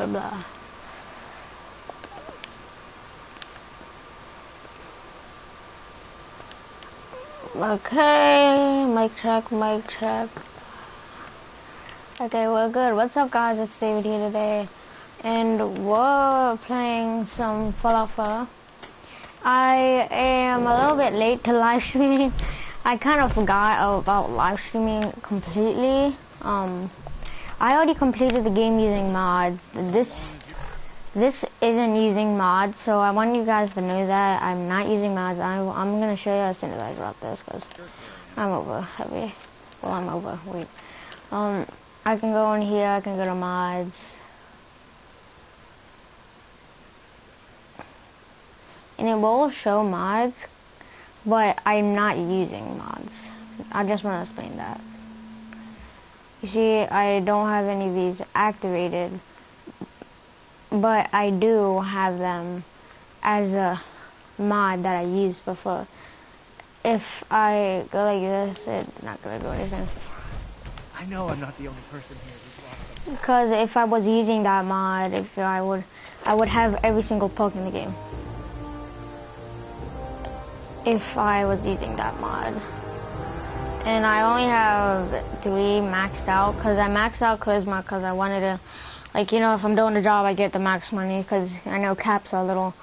blah blah. Okay, mic check, mic check. Okay, we're good. What's up, guys? It's David here today, and we're playing some Fallout 4. I am a little bit late to live streaming. I kind of forgot about live streaming completely. I already completed the game using mods. This isn't using mods, so I want you guys to know that I'm not using mods. I'm gonna show you as soon as I drop this, because I'm over heavy. Well, I'm over. Wait. I can go in here. I can go to mods. And it will show mods, but I'm not using mods. I just want to explain that. You see, I don't have any of these activated, but I do have them as a mod that I used before. If I go like this, it's not going to do anything. I know I'm not the only person here. Because if I was using that mod, I would have every single perk in the game. If I was using that mod. And I only have 3 maxed out, because I maxed out Charisma because I wanted to, like, you know, if I'm doing a job I get the max money, because I know caps are a little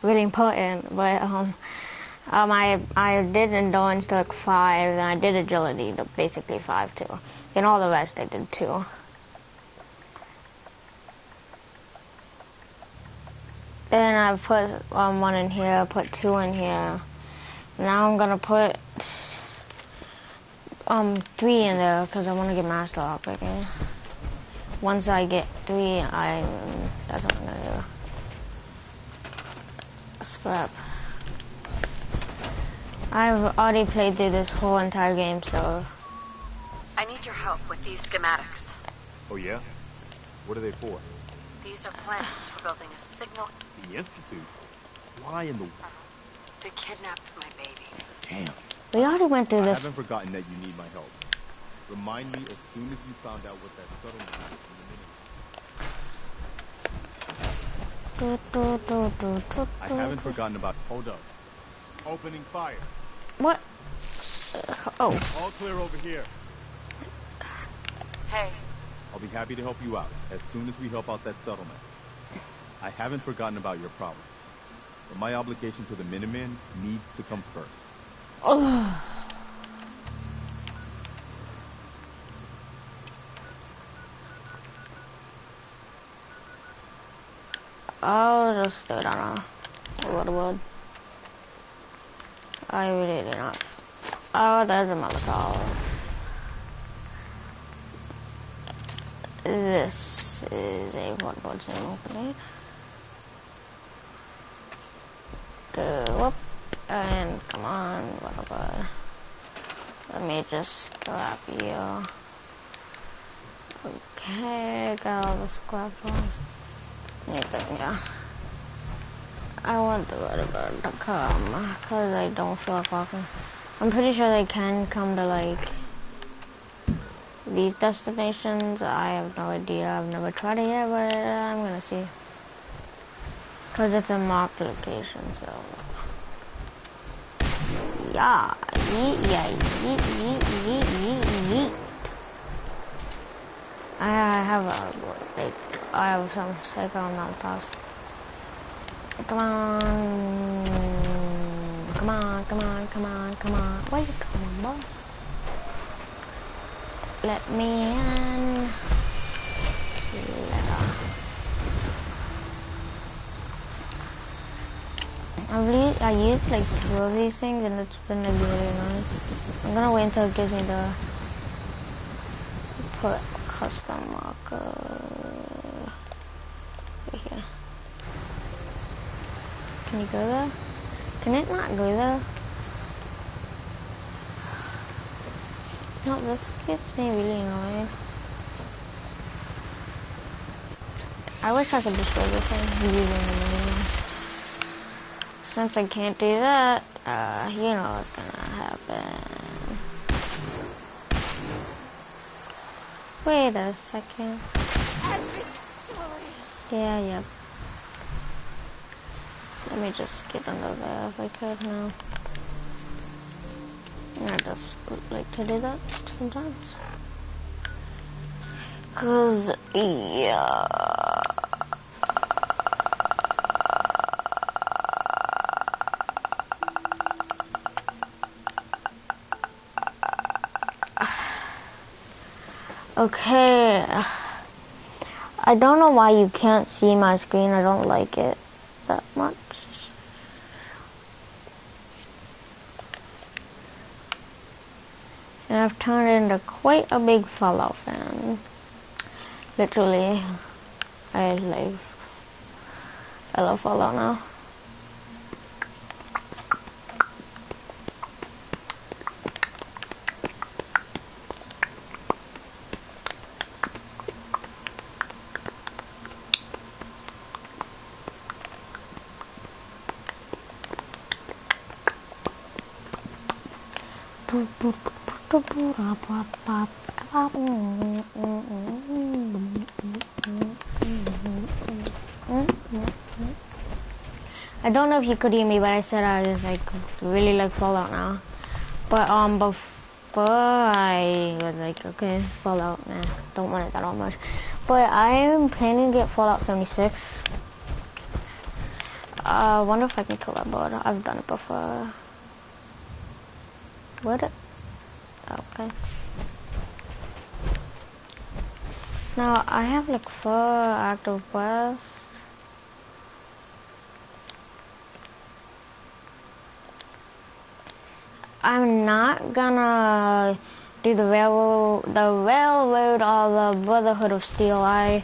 really important, but I did endurance to like 5, and I did agility to basically 5 too, and all the rest I did 2. Then I put 1 in here, put 2 in here. Now I'm gonna put 3 in there because I want to get master operating. Once I get 3, that's what I'm gonna do. Scrap. I've already played through this whole entire game, so I need your help with these schematics. Oh yeah? What are they for? These are plans for building a signal. The Institute? Why in the... They kidnapped my baby. Damn. we already went through I this. haven't forgotten that you need my help. Remind me as soon as you found out what that settlement is. I haven't forgotten about... Hold up. Opening fire. What? Oh. All clear over here. Hey. I'll be happy to help you out as soon as we help out that settlement. I haven't forgotten about your problem. But my obligation to the Minutemen needs to come first. Oh. I'll just stay down a little bit. I really did not. Oh, there's a Molotov. This is a 1.7 grenade. Go up and come on, whatever. Let me just grab you. Okay, got all the scrap ones. Yeah. I want the Redbird to come, because I don't feel like walking. I'm pretty sure they can come to, like, these destinations. I have no idea. I've never tried it yet, but I'm gonna see. Because it's a marked location, so... Yeah. Yeet. I have some psycho Molotovs. Come on. Where you coming, boy? Let me in. I used like 2 of these things, and it's been like really nice. I'm gonna wait until it gives me the put custom marker right here. Can you go there? Can it not go there? No, this gets me really annoyed. I wish I could destroy this thing using the menu. Since I can't do that, you know what's gonna happen. Wait a second. Yeah, yep. Let me just get under there if I could now. I just like to do that sometimes. Cause, yeah. Okay. I don't know why you can't see my screen. I don't like it that much. And I've turned into quite a big Fallout fan. Literally. I love Fallout now. I don't know if you could hear me, but I said I was like really like Fallout now. But before I was like, okay, Fallout, nah, don't want it that much. But I am planning to get Fallout 76. I wonder if I can kill that bird. I've done it before. Would it? Okay. Now I have like 4 active quests. I'm not gonna do the railroad or the Brotherhood of Steel. I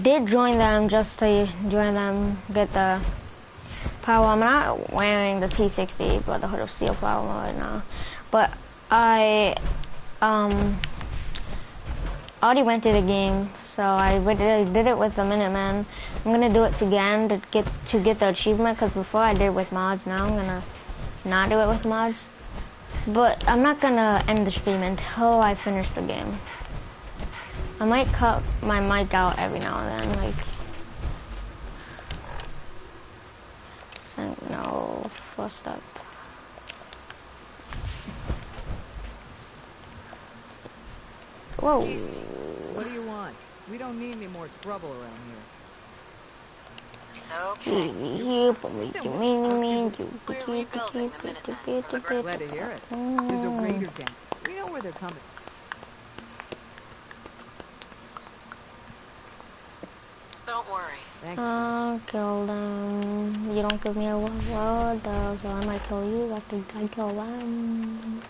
did join them just to join them, get the power. I'm not wearing the T60 Brotherhood of Steel power right now, but I already went to the game, so I did it with the Minutemen. I'm gonna do it again to get the achievement, because before I did it with mods. Now I'm gonna not do it with mods. But I'm not gonna end the stream until I finish the game. I might cut my mic out every now and then, like no, first up. Whoa. Excuse me. What do you want? We don't need any more trouble around here. It's okay. We're rebuilding the Minutemen. Glad to hear it. There's a raider gang. We know where they're coming. Don't worry. Thanks. I'll kill them. You don't give me a word though, so I might kill you after I kill them.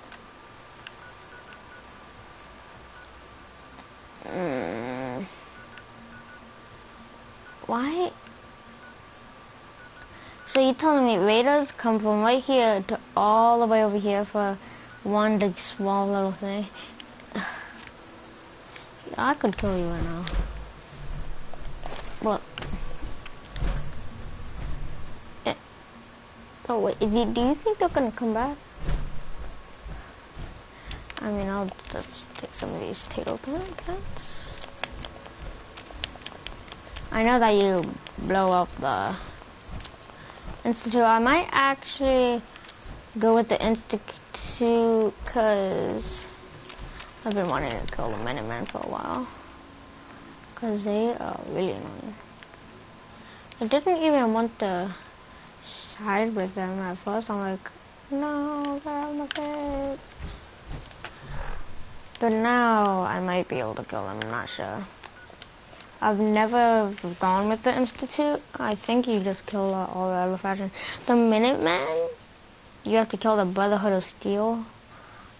Why? So you're telling me raiders come from right here to all the way over here for one big small little thing? I could kill you right now. Well, oh wait, do you think they're gonna come back? I mean, I'll just take some of these potato plants. I know that you blow up the Institute. I might actually go with the Institute because I've been wanting to kill the Minutemen for a while. Because they are really annoying. I didn't even want to side with them at first. I'm like, no, get out of my face. But now I might be able to kill them, I'm not sure. I've never gone with the Institute. I think you just kill all the other factions. The Minutemen, you have to kill the Brotherhood of Steel.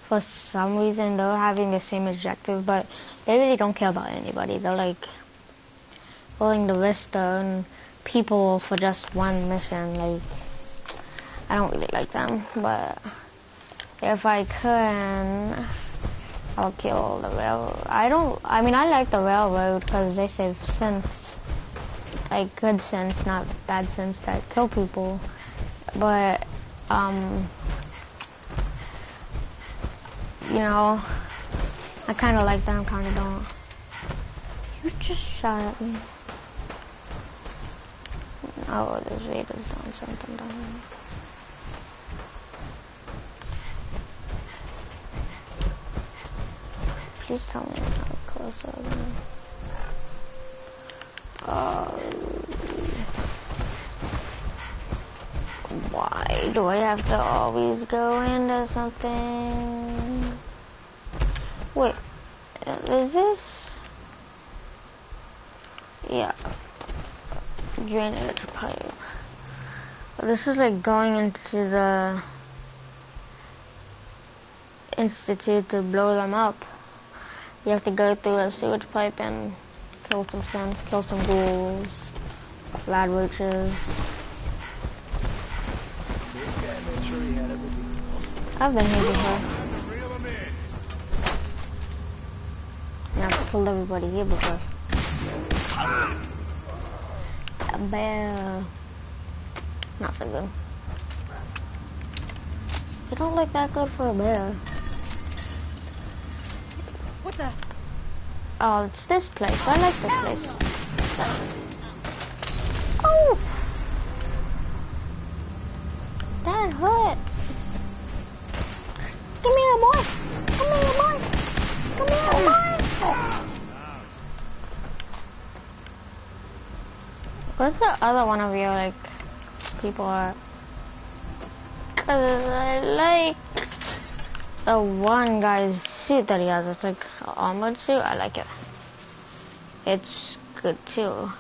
For some reason, they're having the same objective, but they really don't care about anybody. They're like willing to risk their own people for just one mission. Like, I don't really like them, but if I can, I'll kill the railroad. I mean, I like the railroad because they save sense. Like, good sense, not bad sense that kill people. But, you know, I kind of like them, kind of don't. You just shot at me. Oh, this Vader's doing something down here. Please tell me it's not closer than... Why do I have to always go into something? Wait, is this? Yeah, drainage pipe. This is like going into the institute to blow them up. You have to go through a sewage pipe and kill some sims, kill some ghouls, lad roaches. I've been here before. And I've killed everybody here before. A bear. Not so good. They don't look that good for a bear. What the? Oh, it's this place. I like this place. Oh! That hurt. Come here, boy. Come here, boy. Come here, boy. What's the other one of you, like, people are? Cause I like the one guy's suit that he has. It's like an armored suit. I like it. It's good too.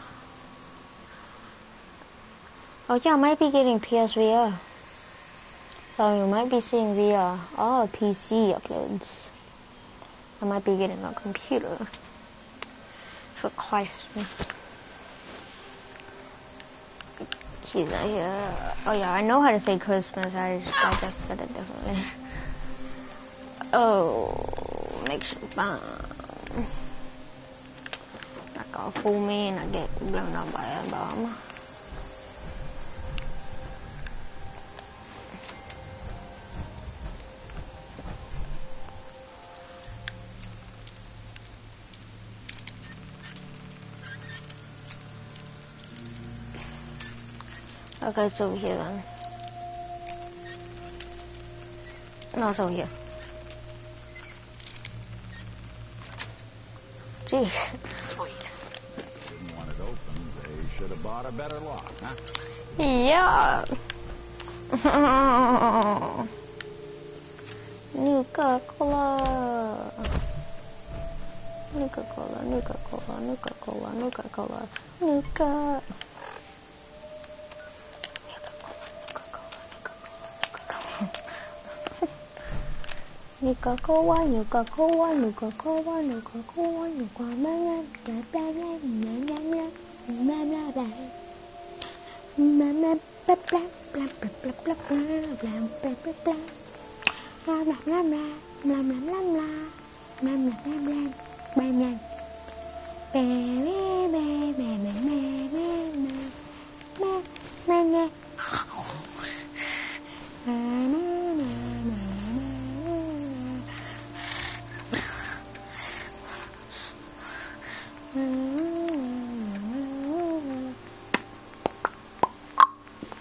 Oh yeah, I might be getting PSVR. So you might be seeing VR. Oh, PC uploads. I might be getting a computer for Christmas. Jeez, oh yeah, I know how to say Christmas. I just said it differently. Oh, makes you bomb. Not gonna fool me and I get blown up by a bomb. Okay, it's over here then. No, it's over here. Jeez. Sweet. Didn't want it open. They should have bought a better lock, huh? Yeah. Nuka-Cola. Nuka-Cola, Nuka-Cola, Nuka-Cola, Nuka-Cola, Nuka. Nuka-Cola, Nuka-Cola, Nuka-Cola, Nuka-Cola, Nuka-Cola,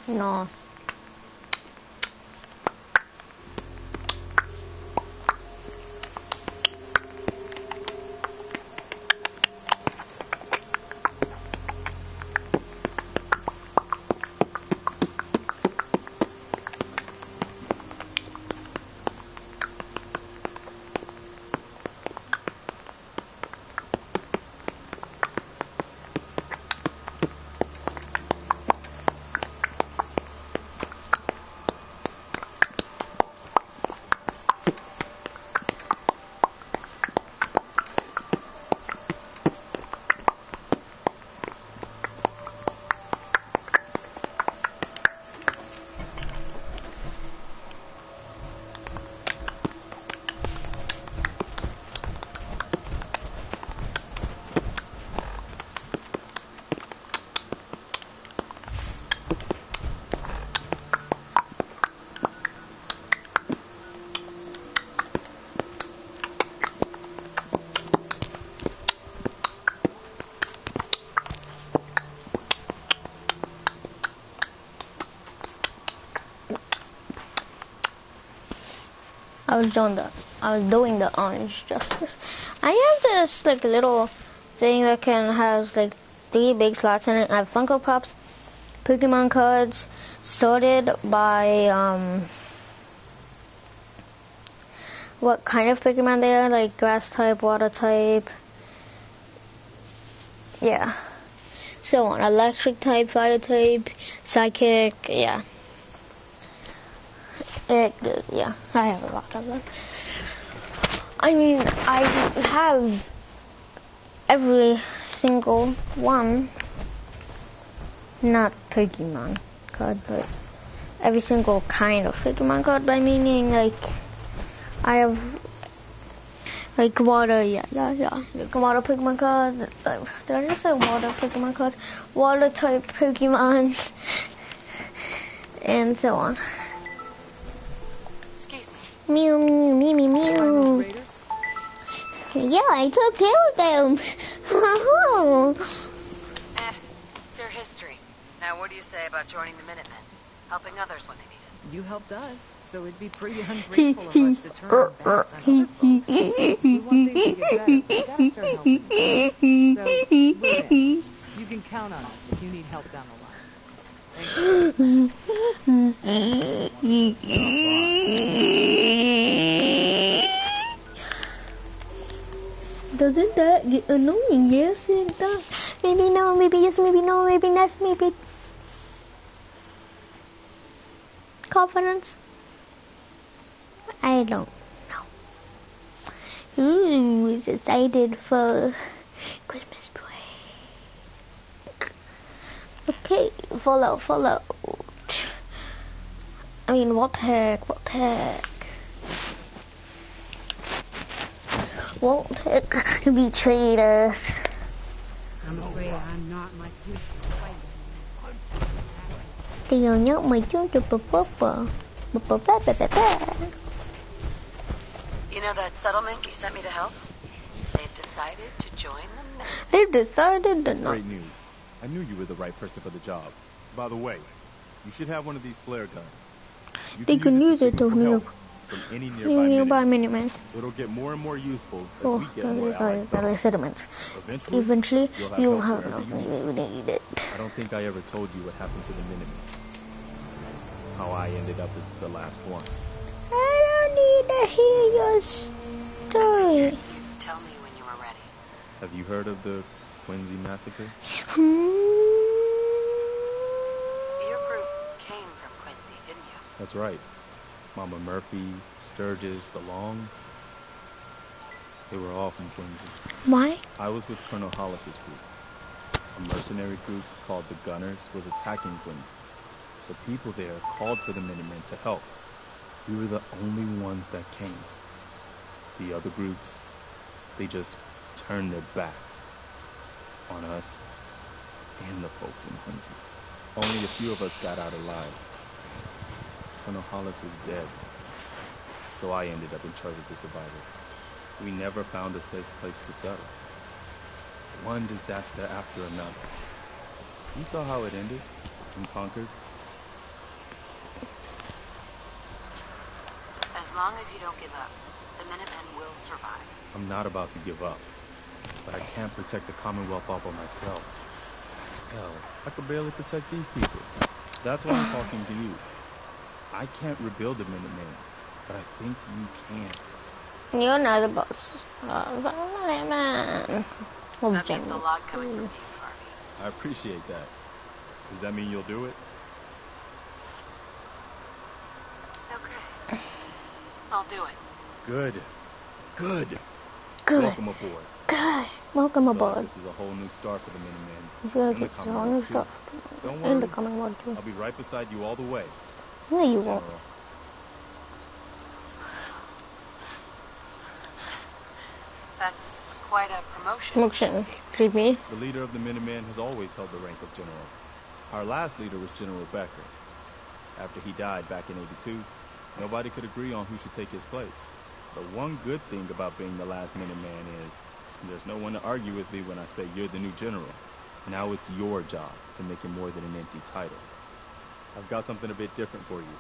Nice. I was doing the orange justice. I have this like little thing that can have like 3 big slots in it. I have Funko Pops, Pokemon cards, sorted by what kind of Pokemon they are, like grass type, water type, yeah, so on, electric type, fire type, psychic, yeah. Yeah, I have a lot of them. I mean, I have every single one, not Pokemon card, but every single kind of Pokemon card, by meaning, like, I have, like, water, yeah, like, water Pokemon cards, did I just say water Pokemon cards? Water type Pokemon, and so on. Mew, mew, mew, mew, mew. Yeah, I took care of them. They're history. Now, what do you say about joining the Minutemen? Helping others when they need it. You helped us, so it'd be pretty ungrateful of us to turn our backs on other folks. We want things to get better. We gotta start helping. So, we're in. You can count on us if you need help down the line. Doesn't that get annoying? Yes, it does. Maybe no, maybe yes, maybe no, maybe yes, maybe. Confidence? I don't know. Ooh, excited for Christmas break. Okay, follow. I mean, what the heck? What betrayed us? I'm afraid I'm not much use for fighting. You know that settlement you sent me to help? They've decided to join the Minutemen. They've decided to not. Great news. I knew you were the right person for the job. By the way, you should have one of these flare guns. They can use it to help from any nearby Minutemen. It'll get more and more useful as we get more allies. Settlements. Eventually, you'll have enough you need it. I don't think I ever told you what happened to the Minutemen. How I ended up as the last one. I don't need to hear your story. You tell me when you are ready. Have you heard of the Quincy massacre? Your group came from Quincy, didn't you? That's right. Mama Murphy, Sturgis, the Longs. They were all from Quincy. Why? I was with Colonel Hollis's group. A mercenary group called the Gunners was attacking Quincy. The people there called for the Minutemen to help. We were the only ones that came. The other groups, they just turned their backs on us and the folks in Quincy. Only a few of us got out alive. Colonel Hollis was dead, so I ended up in charge of the survivors. We never found a safe place to settle. One disaster after another. You saw how it ended in Concord. As long as you don't give up, the Minutemen will survive. I'm not about to give up, but I can't protect the Commonwealth all by myself. Hell, I could barely protect these people. That's why I'm talking to you. I can't rebuild the Minutemen, but I think you can. You're not the boss. That means a lot coming from you, Harvey. I appreciate that. Does that mean you'll do it? Okay. I'll do it. Good. Welcome aboard. Good. Welcome aboard. This is a whole new start for the Minutemen. I feel like And the it's a whole new Commonwealth, stuff. too. Don't In worry. the Commonwealth too. I'll be right beside you all the way. No, you won't. General. That's quite a promotion. Motion. Creepy. The leader of the Minutemen has always held the rank of general. Our last leader was General Becker. After he died back in '82, nobody could agree on who should take his place. The one good thing about being the last Minuteman is there's no one to argue with me when I say you're the new general. Now it's your job to make it more than an empty title. I've got something a bit different for you.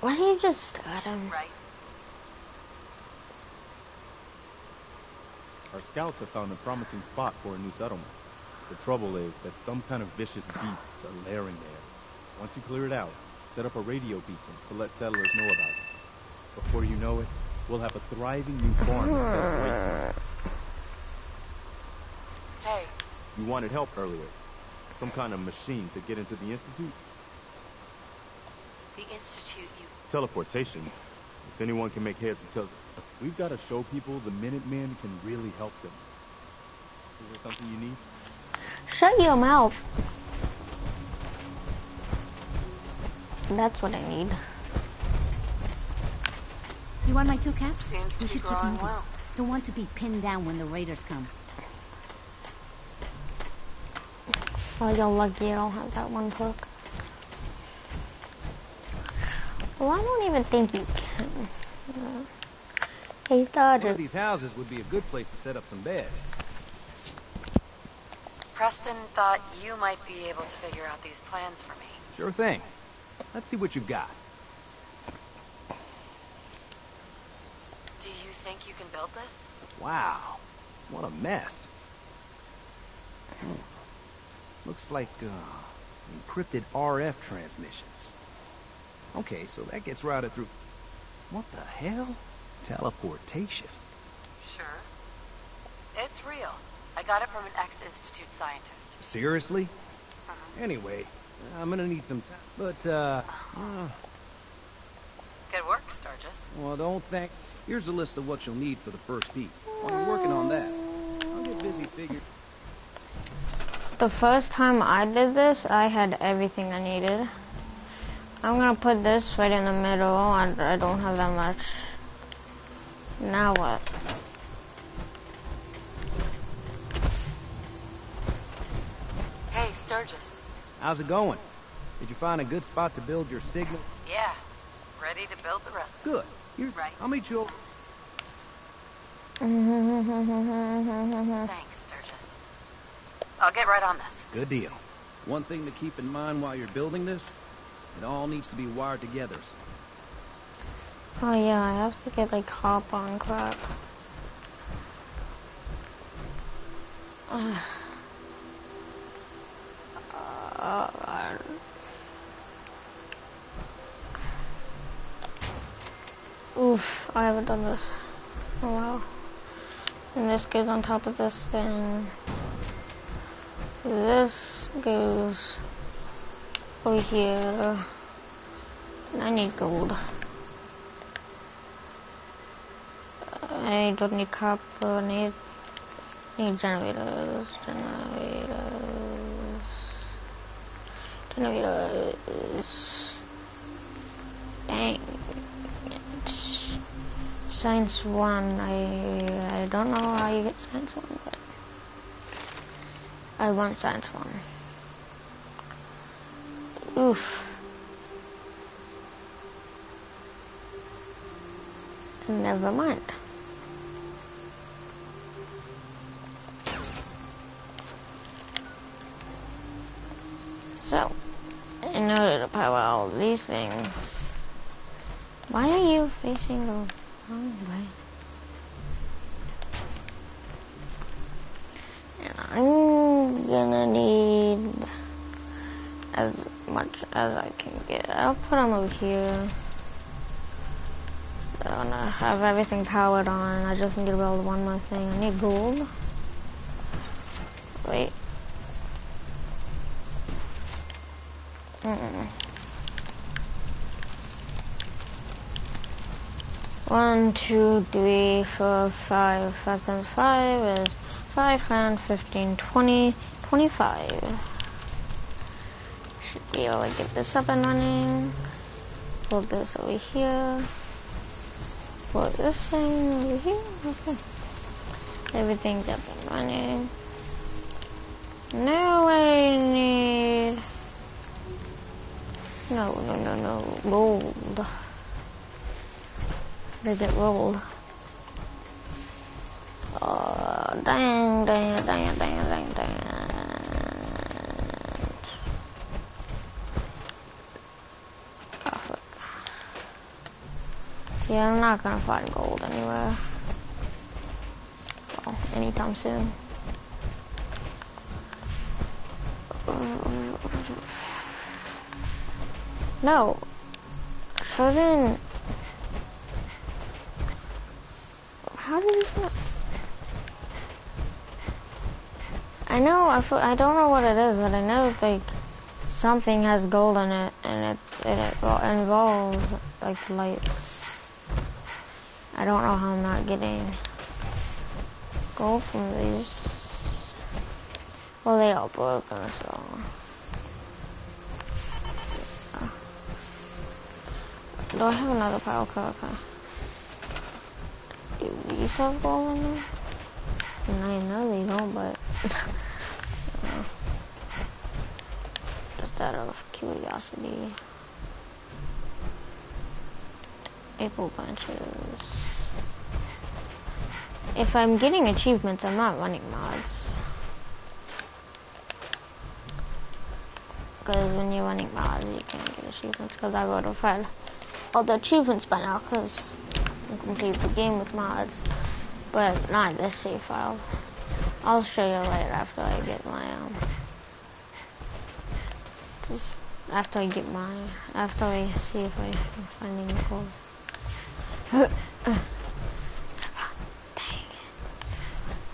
Why don't you just start him? Right. Our scouts have found a promising spot for a new settlement. The trouble is that some kind of vicious beasts are lairing there. Once you clear it out, set up a radio beacon to let settlers know about it. Before you know it, we'll have a thriving new farm instead of wasteland. Hey, You wanted help earlier. Some kind of machine to get into the Institute? the Institute, you... Teleportation. If anyone can make heads or tails, we've got to show people the Minutemen can really help them. Is there something you need? Shut your mouth. That's what I need. You want my 2 cats? Seems to We be should keep growing moving. well. Don't want to be pinned down when the raiders come. Oh, you're lucky I don't have that one perk. Well, I don't even think you can. He One of started. these houses would be a good place to set up some beds. Preston thought you might be able to figure out these plans for me. Sure thing. Let's see what you've got. Do you think you can build this? Wow. What a mess. Looks like, encrypted RF transmissions. Okay, so that gets routed through... What the hell? Teleportation. Sure. It's real. I got it from an ex-Institute scientist. Seriously? Anyway, I'm gonna need some time. But, Good work, Sturgis. well, don't think... Here's a list of what you'll need for the first beat. While you're working on that, I'll get busy figuring... The first time I did this, I had everything I needed. I'm gonna put this right in the middle. I don't have that much. Now what? Hey, Sturgis. How's it going? Did you find a good spot to build your signal? Yeah. Ready to build the rest. Good. Here, Right. I'll meet you over... Thanks, Sturgis. I'll get right on this. Good deal. One thing to keep in mind while you're building this, it all needs to be wired together. Oh yeah, I have to get like hop on crap. Oof, I haven't done this. Oh wow. And this goes on top of this thing. This goes over here. And I need gold. I don't need copper, I need generators. Dang it. Science 1, I don't know how you get Science 1, but I want Science 1. Oof. Never mind. So, in order to power all these things, why are you facing the wrong way? And I'm gonna need as much as I can get. I'll put them over here. I'm gonna have everything powered on. I just need to build one more thing. I need gold. Wait. 1, 2, 3, 4, 5. 5 times 5 is 5, 10, 15, 20, 25. Should be able to get this up and running. Put this over here. Put this thing over here. Okay. Everything's up and running. Now I need... No. Gold. They get rolled. Dang. Yeah, I'm not gonna find gold anywhere. Well, anytime soon. No. So then... How did this not... I know, I don't know what it is, but I know, like, something has gold in it, and it involves, like, lights. I don't know how I'm not getting gold from these. Well, they are broken, so... Do I have another power card? Okay. Do these have gold in them? And I know they don't, but... just out of curiosity. Apple bunches. If I'm getting achievements, I'm not running mods. Because when you're running mods, you can't get achievements. Because I would have had all the achievements by now. Because I completed the game with mods. But not this save file. I'll show you later after I get my, after I see if I can find any gold. Dang.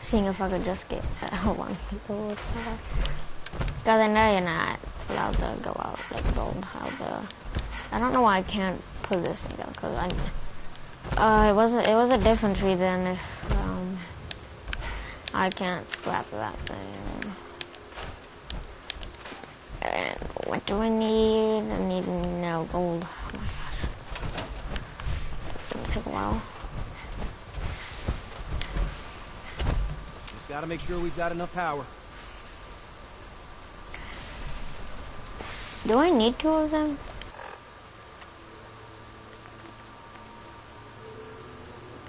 Seeing if I could just get one gold. Because I know you're not allowed to go out like gold. I don't know why I can't put this thing down. Because it was a different tree then if I can't scrap that thing. And what do I need? I need no gold. Oh my gosh. It's gonna take a while. Just gotta make sure we've got enough power. Do I need 2 of them?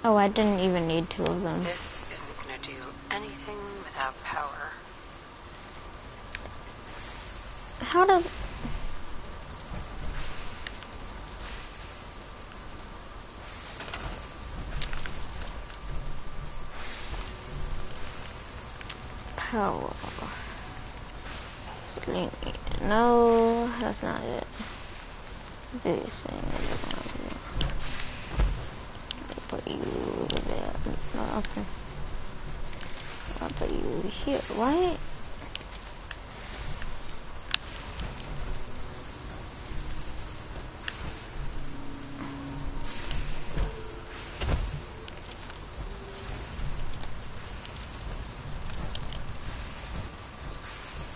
Oh, I didn't even need 2 of them. This isn't gonna do anything without power. How does... Power... No, that's not it. This thing is not it. Put you there. No, okay. I'll put you here. Why?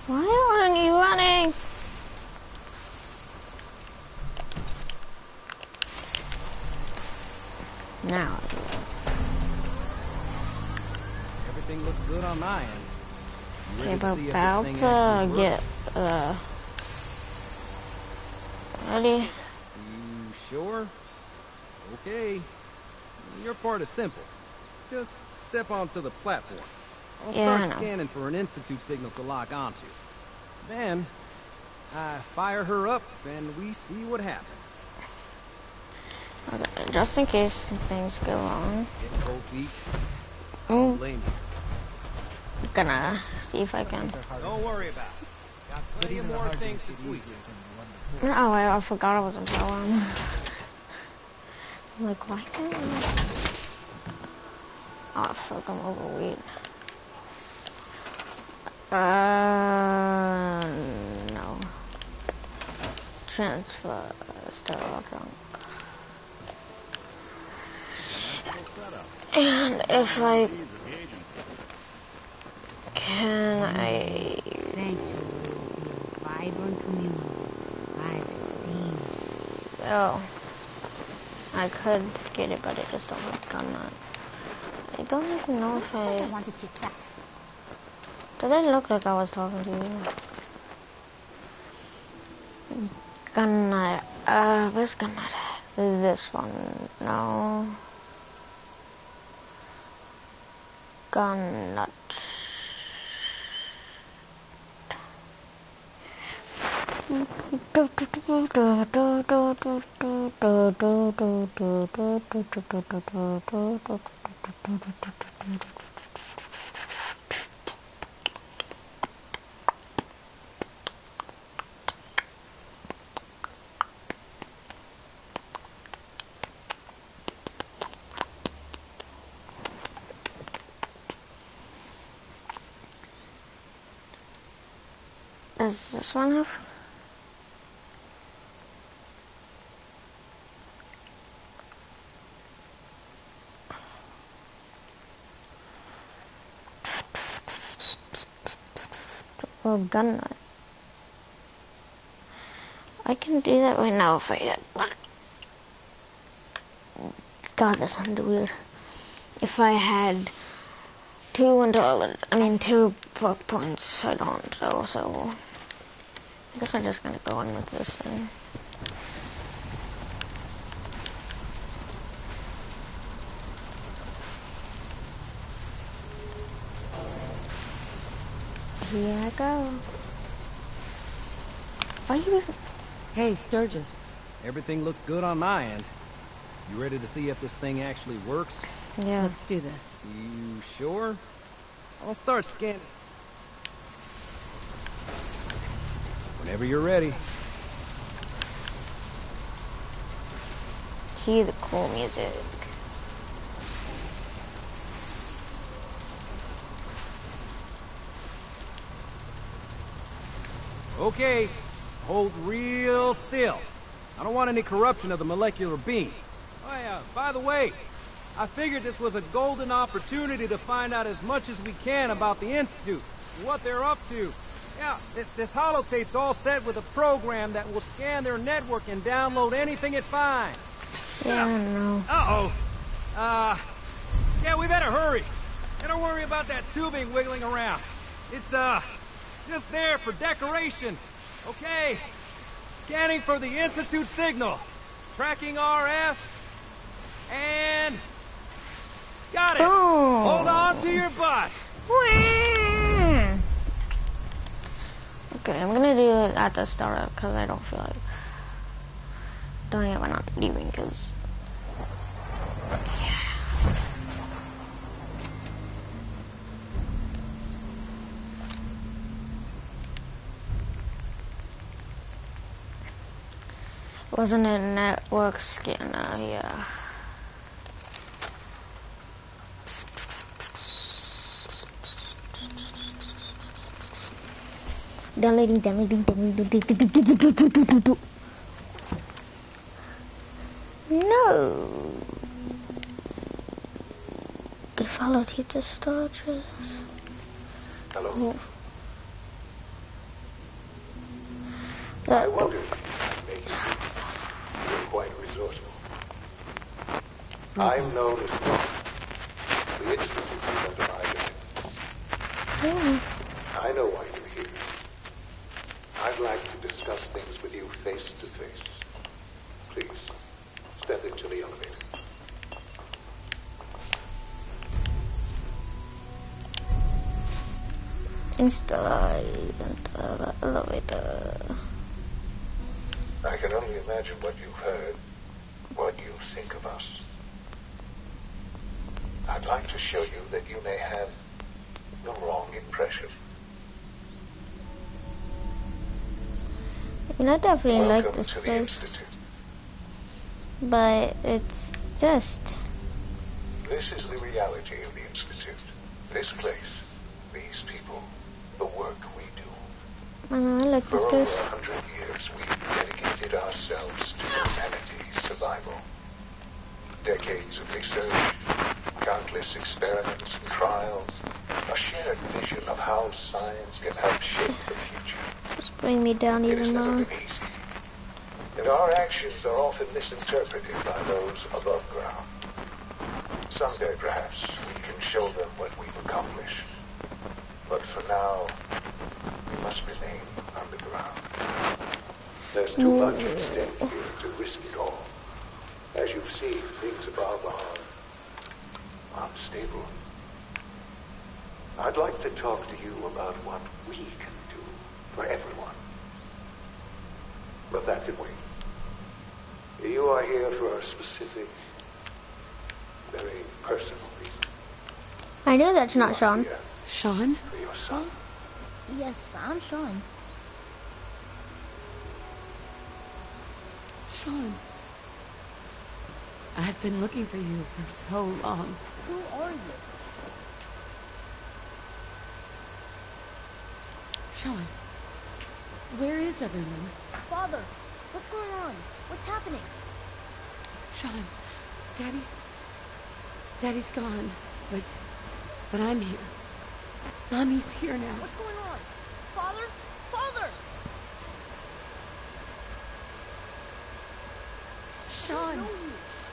Why aren't you running? Now. Everything looks good on my end. Okay, Ready to but see if this about thing to actually get, works? ready? You sure? Okay. Your part is simple. Just step onto the platform. I'll Yeah, I start know. scanning for an institute signal to lock onto. Then, I fire her up and we see what happens. Okay, just in case things go wrong. Getting cold feet? Don't blame you. I'm gonna see if I can. Don't worry about it. Got plenty of more things to tweak. Oh, I forgot I was in power. I'm like, why can't I? Oh, fuck, I'm overweight. No. Transfer, sterile drunk. And if I can, Sanctuary, vibrant community. I've seen. Oh, I could get it, but it just don't look. I'm not. I don't even know if I want to kick back. Does it look like I was talking to you? Gunnet. Where's Gunnet? This one. No. Gunnet. Does this one have? Oh, gun nut. I can do that right now if I get one. God, that sounded weird. If I had two pork points, I don't, so I guess I'm just gonna go in with this thing. Here I go. Why you? Hey, Sturgis. Everything looks good on my end. You ready to see if this thing actually works? Yeah. Let's do this. You sure? I'll start scanning. Whenever you're ready. Hear the cool music. Okay, hold real still. I don't want any corruption of the molecular beam. Oh yeah, by the way, I figured this was a golden opportunity to find out as much as we can about the Institute, what they're up to. Yeah, this holotape's all set with a program that will scan their network and download anything it finds. Yeah, I know. Uh-oh. Yeah, we better hurry. And don't worry about that tubing wiggling around. It's, just there for decoration. Okay. Scanning for the Institute signal. Tracking RF. And... got it. Oh. Hold on to your butt. Okay, I'm gonna do it at the start because I don't feel like doing it when I'm leaving because... Wasn't it network scanner? Yeah. Downloading. No. If holotape to Sturgis. Hello. Oh. I wondered if I make you. You're quite resourceful. I'm known as Norman. The Institute is under my guidance. I know why you're here. I'd like to discuss things with you face to face. Please, step into the elevator. Install the elevator. I can only imagine what you've heard, what you think of us. I'd like to show you that you may have the wrong impression. I mean, I definitely like Welcome this to the place, Institute. but it's just... This is the reality of the Institute. This place, these people, the work we do. I know, I like For this over place. 100 years, we've dedicated ourselves to humanity's survival. Decades of research, countless experiments and trials, a shared vision of how science can help shape the future. Just bring me down It has even never more. been easy, and our actions are often misinterpreted by those above ground. Someday, perhaps, we can show them what we've accomplished. But for now, we must remain underground. There's too much at stake here to risk it all. As you've seen, things above are unstable. I'd like to talk to you about what we can do for everyone. But that can wait. You are here for a specific, very personal reason. I know that's not Sean. Here Sean? for your son. Yes, I'm Sean. Sean. I've been looking for you for so long. Who are you? Sean, where is everyone? Father, what's going on? What's happening? Sean, Daddy's gone, but I'm here. Mommy's here now. What's going on? Father? Father! Sean,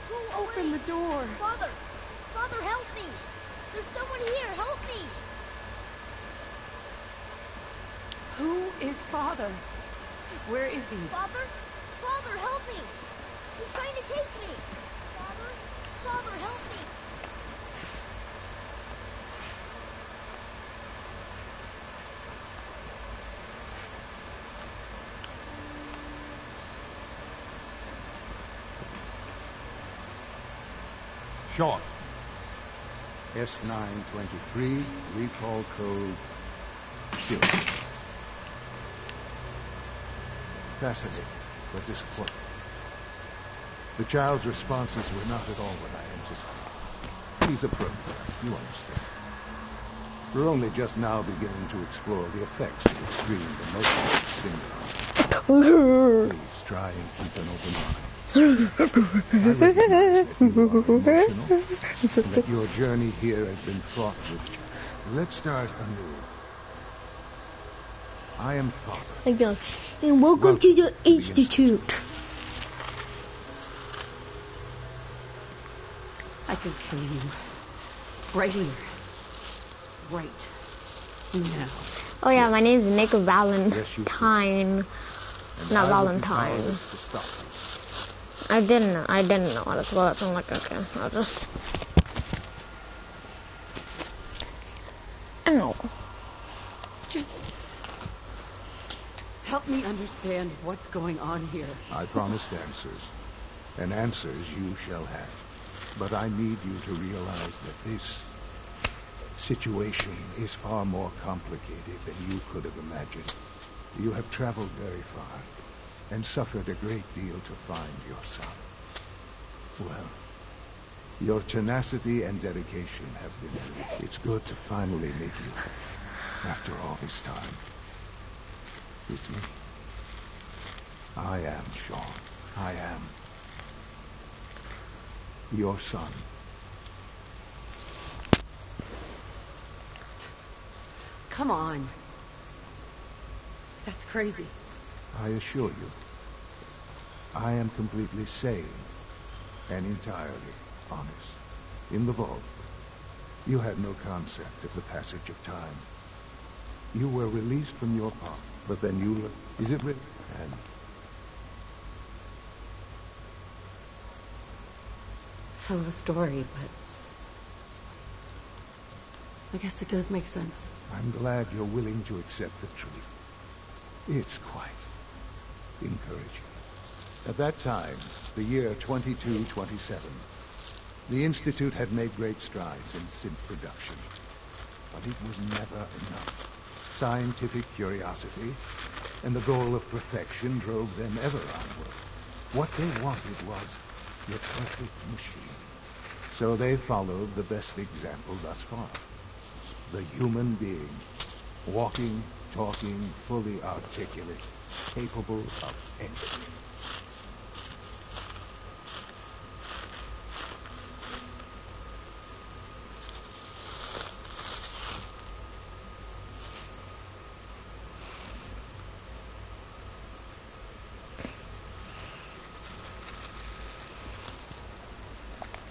Go open away. the door. Father! Father, help me! There's someone here! Help me! Who is Father? Where is he? Father? Father, help me! He's trying to take me! Father? Father, help me! Short. S923, recall code still. Fascinating, but disappointing. The child's responses were not at all what I anticipated. He's a pro, you understand. We're only just now beginning to explore the effects of extreme emotional stimuli. Please try and keep an open mind. I recognize that you are emotional, that your journey here has been fraught with challenge. Let's start anew. I am Father. Okay. And welcome to the Institute. I could kill you. Right here. Right now. Oh yeah, my name's Nick Yes, you Valentine. And Not I will be Valentine. powerless to stop you. I didn't know how to spell it, so I'm like, okay, I'll just... Ow. Just help me understand what's going on here. I promised answers, and answers you shall have. But I need you to realize that this situation is far more complicated than you could have imagined. You have traveled very far, and suffered a great deal to find your son. Well, your tenacity and dedication have been... It's good to finally meet you, after all this time. It's me. I am Sean. I am your son. Come on. That's crazy. I assure you, I am completely sane and entirely honest. In the vault, you had no concept of the passage of time. You were released from your pod, but then you... Is it written? And Hell of a story, but I guess it does make sense. I'm glad you're willing to accept the truth. It's quite encouraging. At that time, the year 2227, the Institute had made great strides in synth production. But it was never enough. Scientific curiosity and the goal of perfection drove them ever onward. What they wanted was the perfect machine. So they followed the best example thus far. The human being. Walking, talking, fully articulate, capable of anything.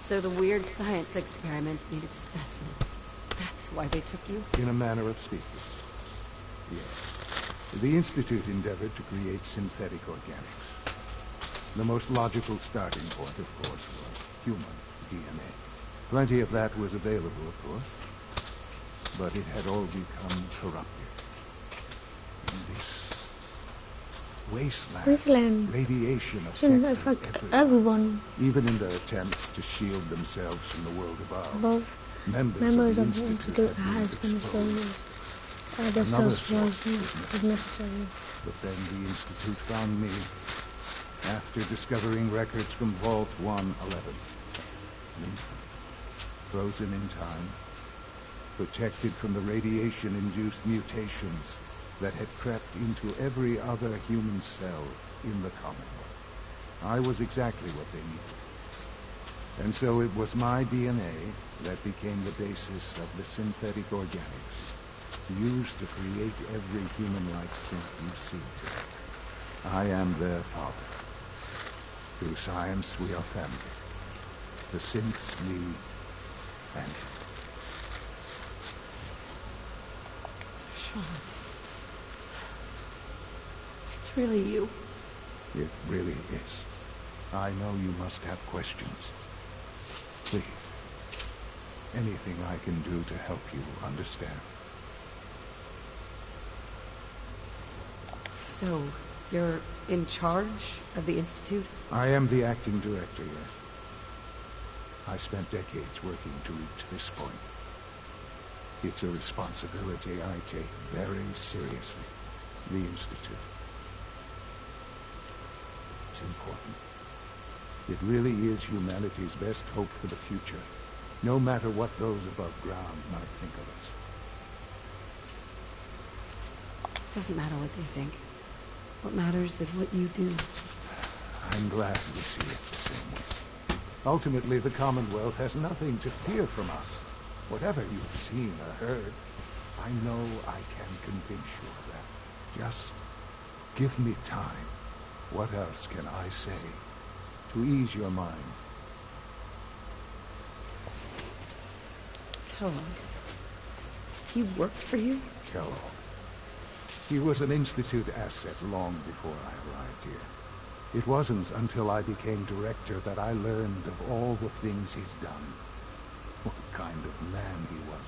So the weird science experiments needed specimens. That's why they took you? In a manner of speaking. Yes. The Institute endeavored to create synthetic organics. The most logical starting point, of course, was human DNA. Plenty of that was available, of course. But it had all become corrupted. And this wasteland. Radiation Shouldn't affected affect everyone. even in their attempts to shield themselves from the world above. Both Members members of of the the Institute Institute had has been been exposed. exposed. The Another source source was was necessary. But then the Institute found me after discovering records from Vault 111. An infant, frozen in time, protected from the radiation-induced mutations that had crept into every other human cell in the Commonwealth. I was exactly what they needed. And so it was my DNA that became the basis of the synthetic organics used to create every human-like synth you see today. I am their father. Through science, we are family. The synths, me, and you. Sean. It's really you. It really is. I know you must have questions. Please. Anything I can do to help you understand. So, you're in charge of the Institute? I am the acting director, yes. I spent decades working to reach this point. It's a responsibility I take very seriously. The Institute. It's important. It really is humanity's best hope for the future, no matter what those above ground might think of us. It doesn't matter what they think. What matters is what you do. I'm glad we see it the same way. Ultimately, the Commonwealth has nothing to fear from us. Whatever you've seen or heard, I know I can convince you of that. Just give me time. What else can I say to ease your mind? Kellogg. He worked for you? Kellogg. He was an Institute asset long before I arrived here. It wasn't until I became director that I learned of all the things he'd done. What kind of man he was.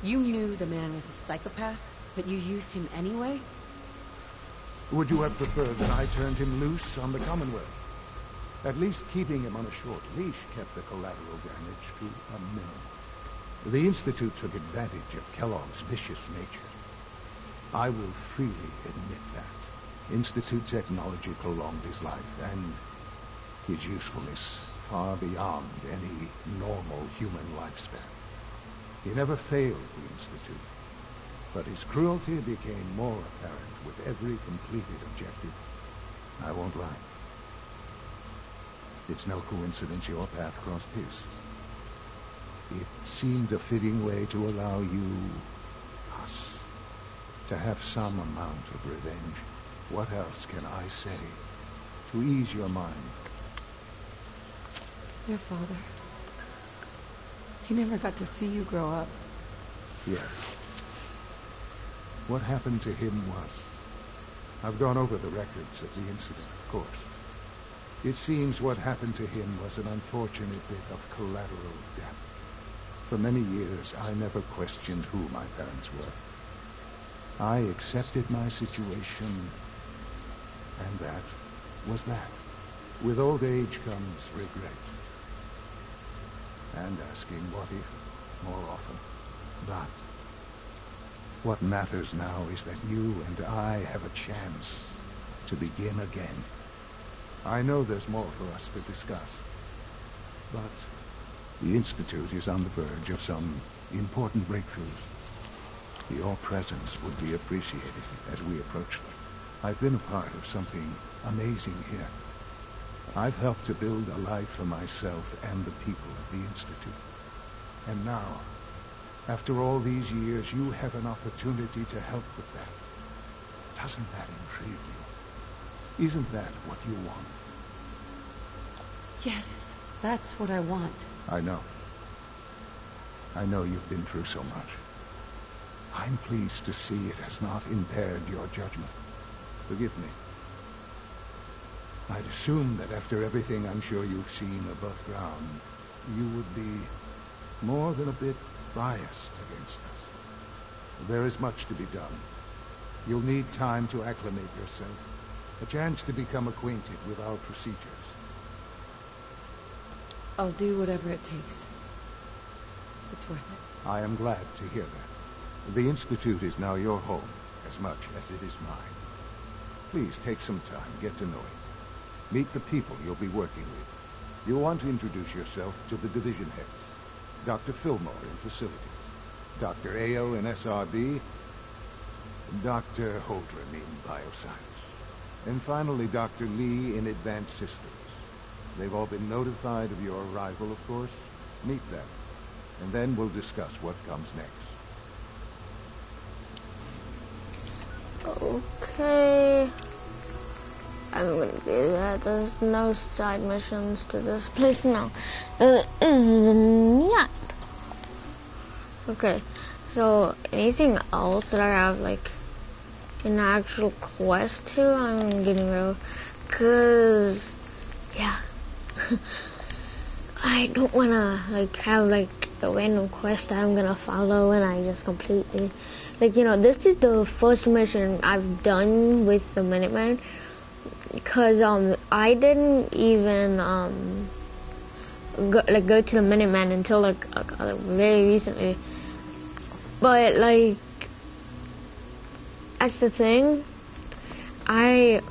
You knew the man was a psychopath, but you used him anyway? Would you have preferred that I turned him loose on the Commonwealth? At least keeping him on a short leash kept the collateral damage to a minimum. The Institute took advantage of Kellogg's vicious nature. I will freely admit that. Institute technology prolonged his life, and his usefulness far beyond any normal human lifespan. He never failed the Institute, but his cruelty became more apparent with every completed objective. I won't lie. It's no coincidence your path crossed his. It seemed a fitting way to allow you, us, to have some amount of revenge. What else can I say to ease your mind? Your father. He never got to see you grow up. Yes. What happened to him was... I've gone over the records of the incident, of course. It seems what happened to him was an unfortunate bit of collateral death. For many years, I never questioned who my parents were. I accepted my situation, and that was that. With old age comes regret. And asking what if more often. But what matters now is that you and I have a chance to begin again. I know there's more for us to discuss, but the Institute is on the verge of some important breakthroughs. Your presence would be appreciated as we approach them. I've been a part of something amazing here. I've helped to build a life for myself and the people of the Institute. And now, after all these years, you have an opportunity to help with that. Doesn't that intrigue you? Isn't that what you want? Yes, that's what I want. I know. I know you've been through so much. I'm pleased to see it has not impaired your judgment. Forgive me. I'd assume that after everything I'm sure you've seen above ground, you would be more than a bit biased against us. There is much to be done. You'll need time to acclimate yourself. A chance to become acquainted with our procedures. I'll do whatever it takes. It's worth it. I am glad to hear that. The Institute is now your home, as much as it is mine. Please take some time, get to know it. Meet the people you'll be working with. You'll want to introduce yourself to the division heads. Dr. Fillmore in facilities, Dr. Ayo in SRB, Dr. Holdren in bioscience, and finally Dr. Lee in advanced systems. They've all been notified of your arrival, of course. Meet them, and then we'll discuss what comes next. Okay. I'm gonna do that. There's no side missions to this place now. There is not. Okay. So, anything else that I have, like, an actual quest to, I'm getting rid of. Cause, yeah. I don't wanna, like, have, like, a random quest that I'm gonna follow and I just completely, like, you know, this is the first mission I've done with the Minutemen. Because, I didn't even, go to the Minutemen until, like, very recently. But, like, that's the thing. I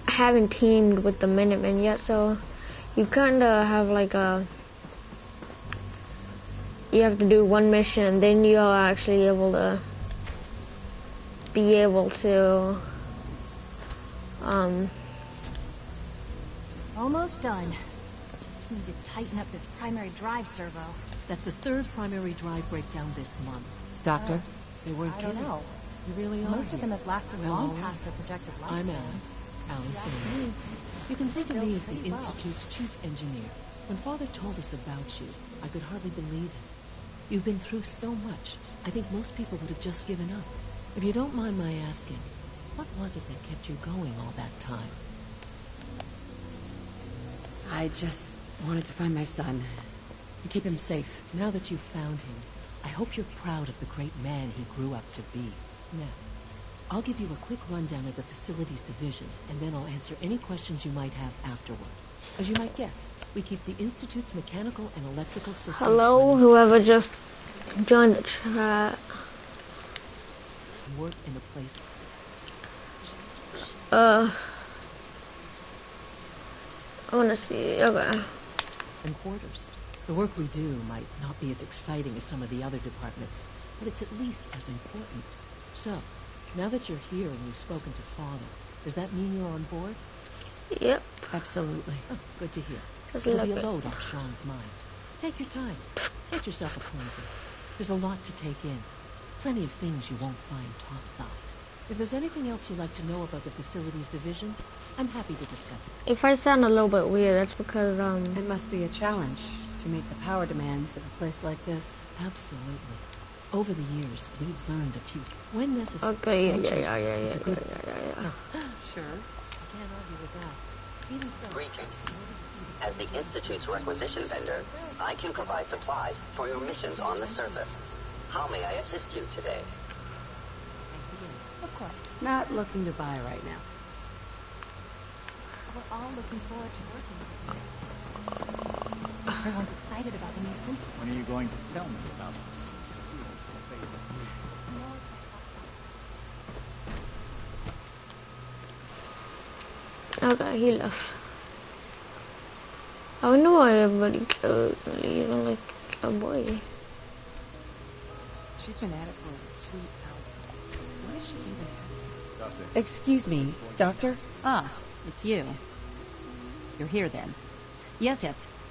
haven't teamed with the Minutemen yet, so you kind of have, like, you have to do one mission, then you're actually able to Almost done. Just need to tighten up this primary drive servo. That's the third primary drive breakdown this month. Doctor, they weren't kidding. I don't know. You really are. Most of them have lasted long past their projected lifespans. I'm Allie Finley. You can think of me as the Institute's chief engineer. When Father told us about you, I could hardly believe it. You've been through so much. I think most people would have just given up. If you don't mind my asking, what was it that kept you going all that time? I just wanted to find my son and keep him safe. Now that you've found him, I hope you're proud of the great man he grew up to be. Now, I'll give you a quick rundown of the facilities division, and then I'll answer any questions you might have afterward. As you might guess, we keep the Institute's mechanical and electrical systems. Hello, whoever just joined the chat. Work in a place. I want to see. Okay. And quarters. The work we do might not be as exciting as some of the other departments, but it's at least as important. So, now that you're here and you've spoken to Father, does that mean you're on board? Yep. Absolutely. Oh, good to hear. Just It'll love be a it. load off Sean's mind. Take your time. Get yourself acquainted. There's a lot to take in. Plenty of things you won't find topside. If there's anything else you'd like to know about the facilities division, I'm happy to discuss it. If I sound a little bit weird, that's because, It must be a challenge to meet the power demands of a place like this. Absolutely. Over the years, we've learned a few. When necessary. Okay, yeah. It's a good Sure. I can't argue with that. Even so. Greetings. As the Institute's requisition vendor, I can provide supplies for your missions on the surface. How may I assist you today? Thanks again. Of course. Not looking to buy right now. We're all looking forward to working with you. Everyone's excited about the new symphony. When are you going to tell me about this? Okay, he left. I wonder why everybody killed me, even like a boy. She's been at it for over 2 hours. What is she even testing? Doctor. Excuse me, Doctor? Ah, it's you. You're here then. Yes,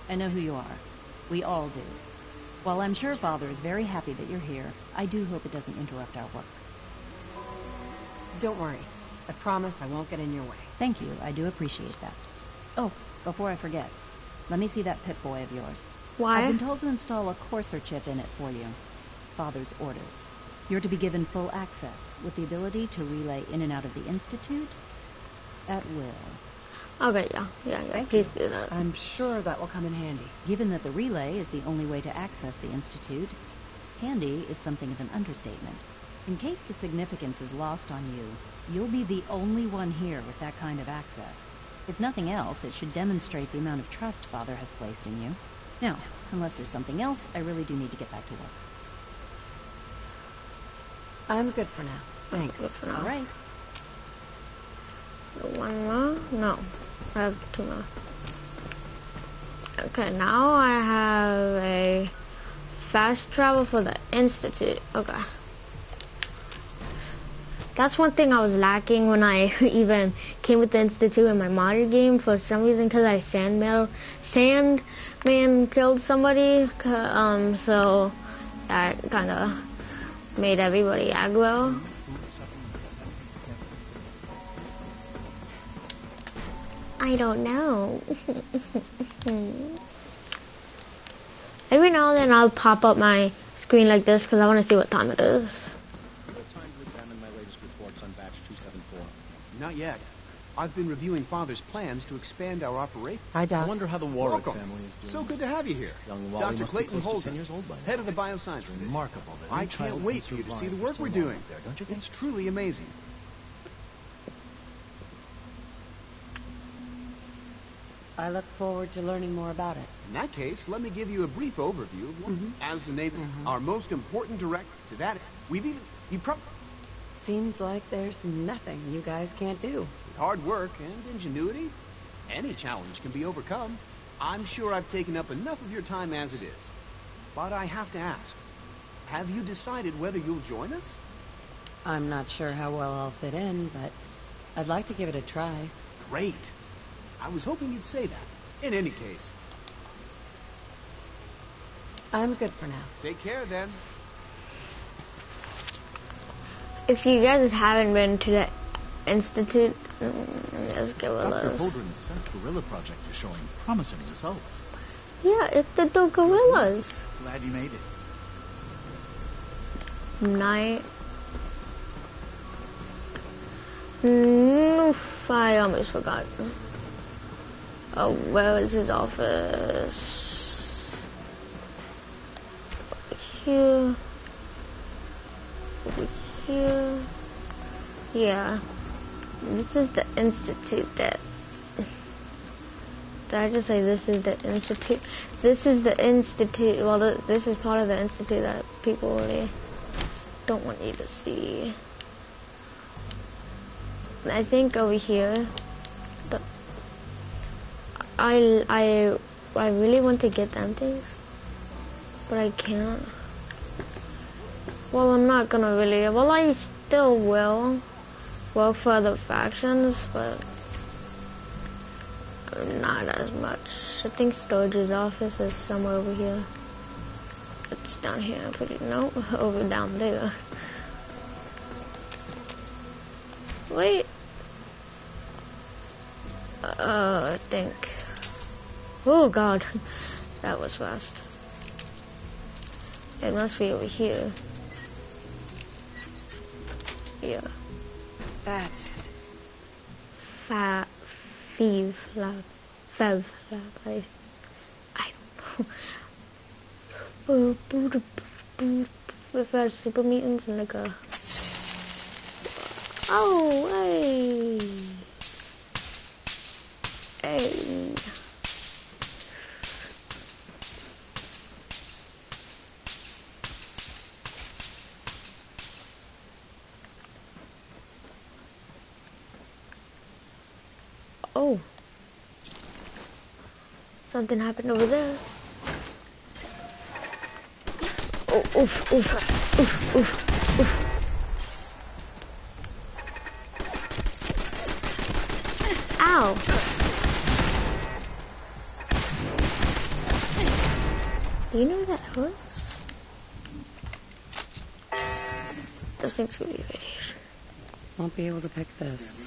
I know who you are. We all do. While I'm sure Father is very happy that you're here, I do hope it doesn't interrupt our work. Don't worry. I promise I won't get in your way. Thank you, I do appreciate that. Oh, before I forget, let me see that Pip-Boy of yours. Why? I've been told to install a Courser chip in it for you. Father's orders. You're to be given full access, with the ability to relay in and out of the Institute at will. Okay, yeah. Please do that. I'm sure that will come in handy. Given that the relay is the only way to access the Institute, handy is something of an understatement. In case the significance is lost on you, you'll be the only one here with that kind of access. If nothing else, it should demonstrate the amount of trust Father has placed in you. Now, unless there's something else, I really do need to get back to work. I'm good for now. Thanks. Good for now. All right. One more? No. I have two more. Okay, now I have a fast travel for the Institute. Okay. That's one thing I was lacking when I even came with the Institute in my modern game for some reason, because I Sandman killed somebody, so that kind of made everybody aggro. I don't know. Every now and then I'll pop up my screen like this because I want to see what time it is. Not yet. I've been reviewing Father's plans to expand our operation. Hi, Doc. I wonder how the Warwick Welcome. family is doing. So good to have you here. Young Wally Dr. must be Clayton close to Holden, 10 years old by now. head of the bioscience It's division. remarkable that I any child can't wait can for you to see survive the for work so we're long doing. up there, don't you think? It's truly amazing. I look forward to learning more about it. In that case, let me give you a brief overview of what, as the Navy, our most important director. To that, we've even... Seems like there's nothing you guys can't do. With hard work and ingenuity, any challenge can be overcome. I'm sure I've taken up enough of your time as it is. But I have to ask, have you decided whether you'll join us? I'm not sure how well I'll fit in, but I'd like to give it a try. Great. I was hoping you'd say that. In any case. I'm good for now. Take care, then. If you guys haven't been to the Institute, there's Dr. gorillas. Holdren's Scent Gorilla project is showing promising results. Yeah, it's the gorillas. Glad you made it. Night. Oof, I almost forgot. Oh, where is his office? Over here. Over here. Yeah. This is the Institute that... Did I just say this is the Institute? This is the Institute. Well, this is part of the Institute that people really don't want you to see. I think over here... I really want to get them things, but I can't. Well, I'm not gonna really. Well, I still will work for other factions, but not as much. I think Storage's office is somewhere over here. It's down here. No, over down there. Wait. I think. Oh God, that was fast. It must be over here. Yeah. That's it. Fev lab. I don't know. We've had super meetings and like a... Oh, hey. Hey. Oh. Something happened over there. Oh, oof, oof, oof, oof, oof. Ow. You know that hurts? Those things could be radiation. Won't be able to pick this.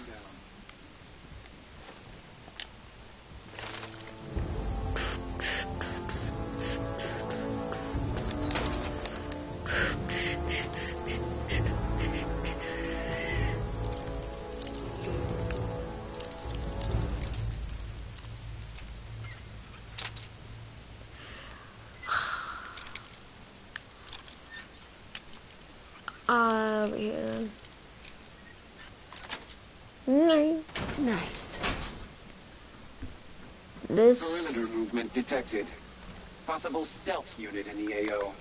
over here then. Nice. This... Perimeter movement detected. Possible stealth unit in the AO.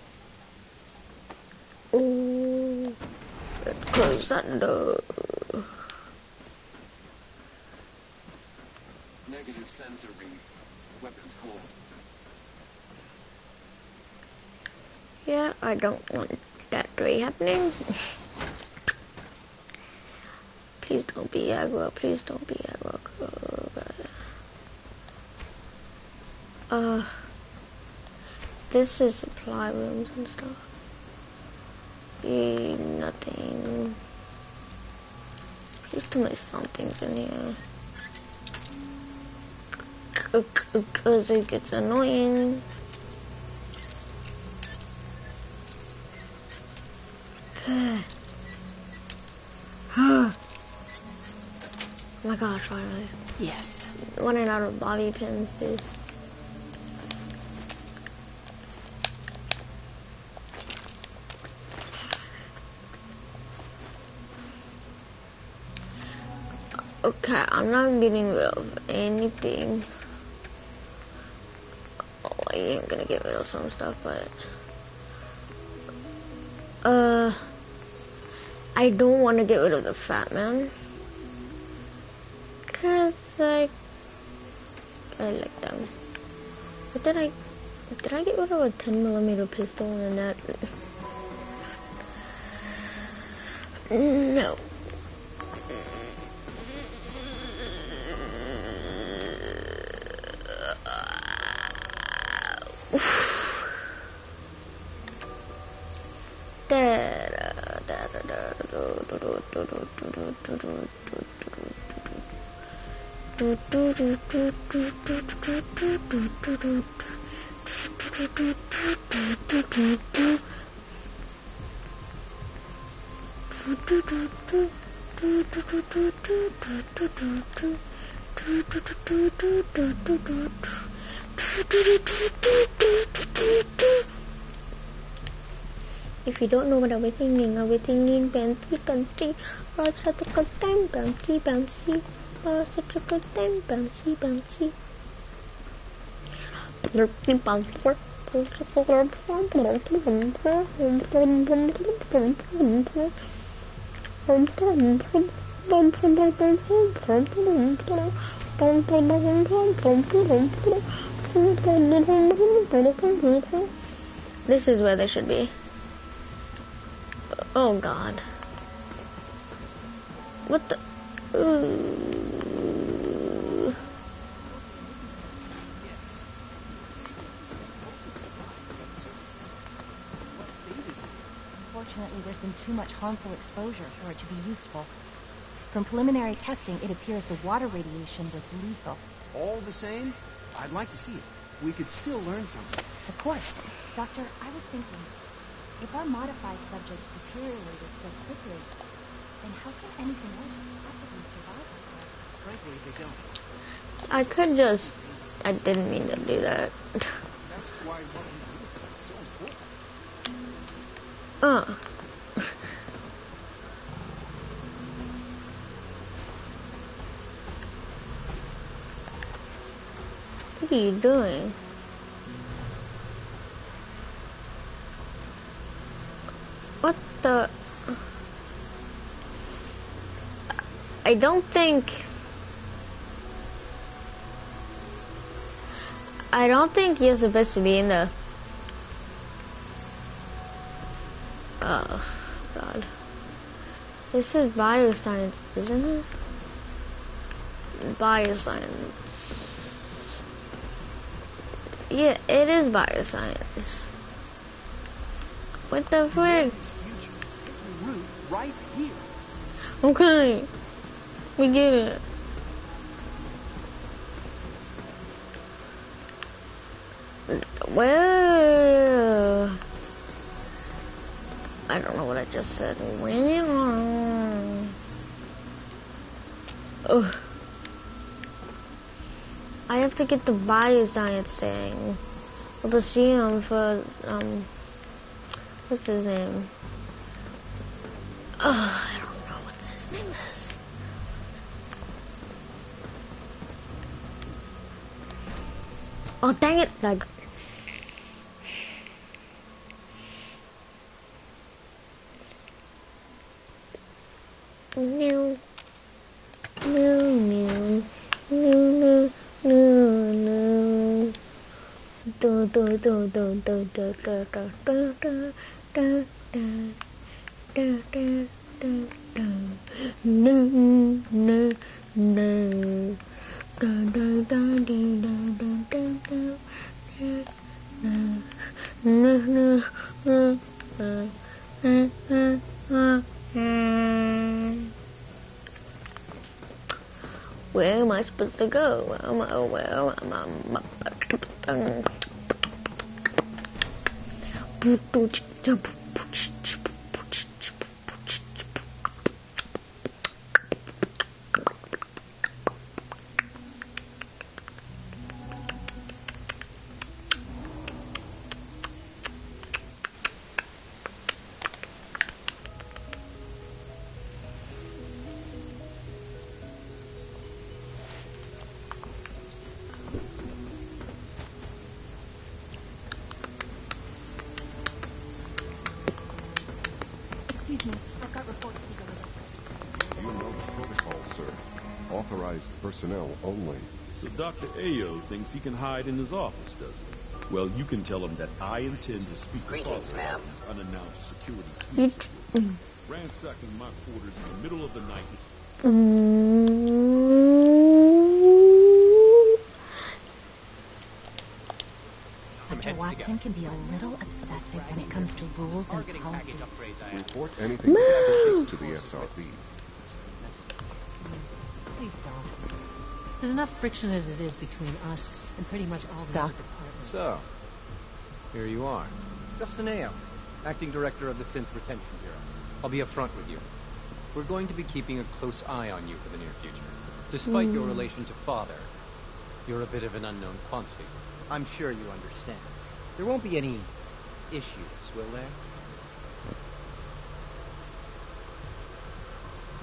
Ooh. Let's close that door. Negative sensor read. Weapons cold. Yeah, I don't want that to be happening. Please don't be aggro. Please don't be aggro. This is supply rooms and stuff. Nothing. Please tell me something's in here. Because it gets annoying. Oh my gosh, finally. Yes. Running out of bobby pins, dude. Okay, I'm not getting rid of anything. Oh, I am gonna get rid of some stuff, but I don't want to get rid of the Fat Man, cause like I like them. But did I get rid of a 10mm pistol and that? No. If you don't know what I was singing bouncy, bouncy, was such a good time, bouncy, bouncy, was such a good time, bouncy, bouncy. This is where they should be. Oh God. What the? Unfortunately, there's been too much harmful exposure for it to be useful. From preliminary testing, it appears the water radiation was lethal. All the same, I'd like to see it. We could still learn something. Of course. Doctor, I was thinking, if our modified subject deteriorated so quickly, then how can anything else possibly survive like that? Frankly, they don't. I could just... I didn't mean to do that. That's why what we do is so important. What are you doing? What the... I don't think you're supposed to be in the... Oh, God. This is bioscience, isn't it? Bioscience. Yeah, it is bioscience. What the frick? Right here. Okay. We get it. Well, I don't know what I just said. Ugh. I have to get the bioscience thing. Well, to see him for, what's his name? I don't know what his name is. Oh, dang it. Like, no. No, no. No, no, no, no. Do, do, do, do, do, do, do, do, do, do, do, do. Da, da, da, da. No, no, no. Da, da, da, da, da, da, da, da. No, no, no, where am I supposed to go? Where am I? Excuse me, I've got reports to deliver. You know the protocol, sir. Authorized personnel only. So Dr. Ayo thinks he can hide in his office, does he? Well, you can tell him that I intend to speak to Greetings, ma'am. Unannounced security sweeps. Ransacking my quarters in the middle of the night is... Dr. Watson can be a little obsessive when it comes to rules and policies. Report anything suspicious to the SRB. Please don't. There's enough friction as it is between us and pretty much all the other departments. So, here you are. Justin Ayo, Acting Director of the Synth Retention Bureau. I'll be upfront with you. We're going to be keeping a close eye on you for the near future. Despite your relation to Father, you're a bit of an unknown quantity. I'm sure you understand. There won't be any issues, will there?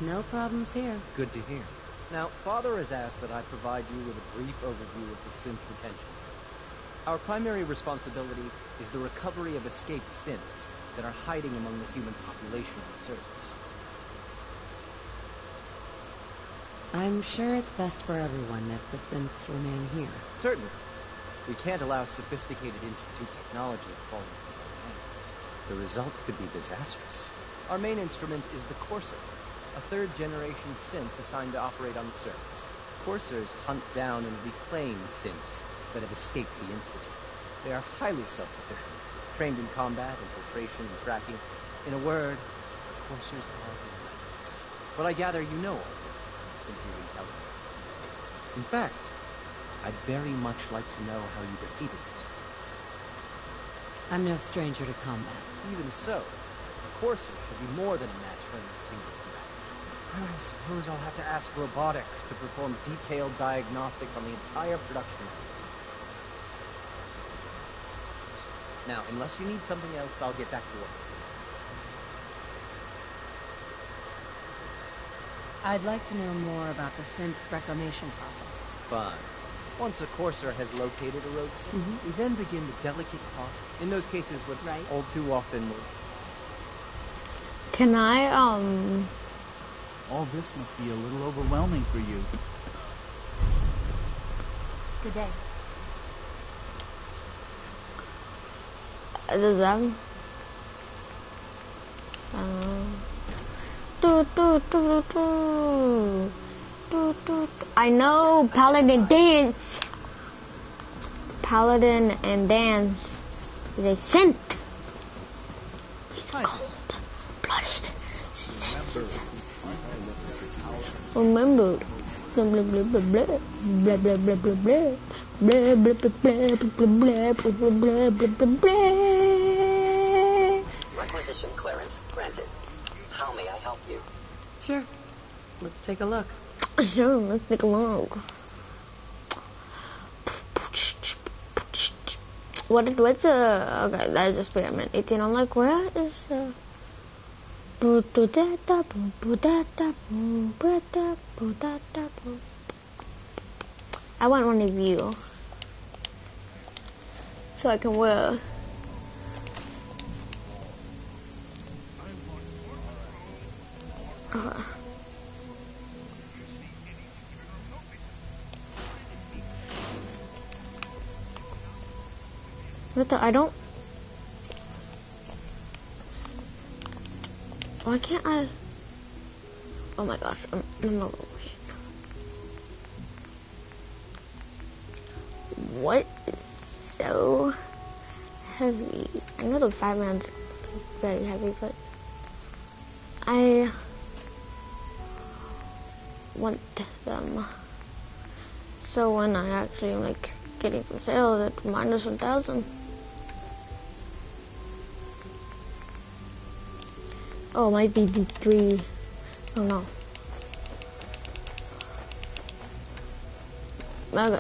No problems here. Good to hear. Now, Father has asked that I provide you with a brief overview of the synth retention. Our primary responsibility is the recovery of escaped synths that are hiding among the human population on the surface. I'm sure it's best for everyone if the synths remain here. Certainly. We can't allow sophisticated Institute technology to fall into their hands. The results could be disastrous. Our main instrument is the Courser, a third-generation synth assigned to operate on the surface. Coursers hunt down and reclaim synths that have escaped the Institute. They are highly self-sufficient, trained in combat, infiltration, and tracking. In a word, Coursers are relentless. But I gather you know all this, since you've encountered it. In fact, I'd very much like to know how you defeated it. I'm no stranger to combat. Even so, a Courser should be more than a match for any single combatant. I suppose I'll have to ask robotics to perform detailed diagnostics on the entire production line. Now, unless you need something else, I'll get back to work. I'd like to know more about the synth reclamation process. Fine. Once a Courser has located a rogue synth, we then begin the delicate process. In those cases, what all too often will... Can I, All this must be a little overwhelming for you. Good day. Does that... I know Paladin Dance. Paladin and Dance is a synth. He's cold-blooded synth. Remember, blah blah blah blah blah blah blah blah blah blah blah blah blah blah blah blah blah. Requisition clearance granted. How may I help you? Sure. Let's take a look. Sure, let's take a look. What's okay, that is experiment 18. I'm like, where is I want one of you so I can wear. I don't. Why can't I? Oh my gosh, I'm overweight. What is so heavy? I know the 5 rounds very heavy, but I want them. So when I actually am like getting some sales at minus 1,000. Oh, it might be D3. Oh no. Okay.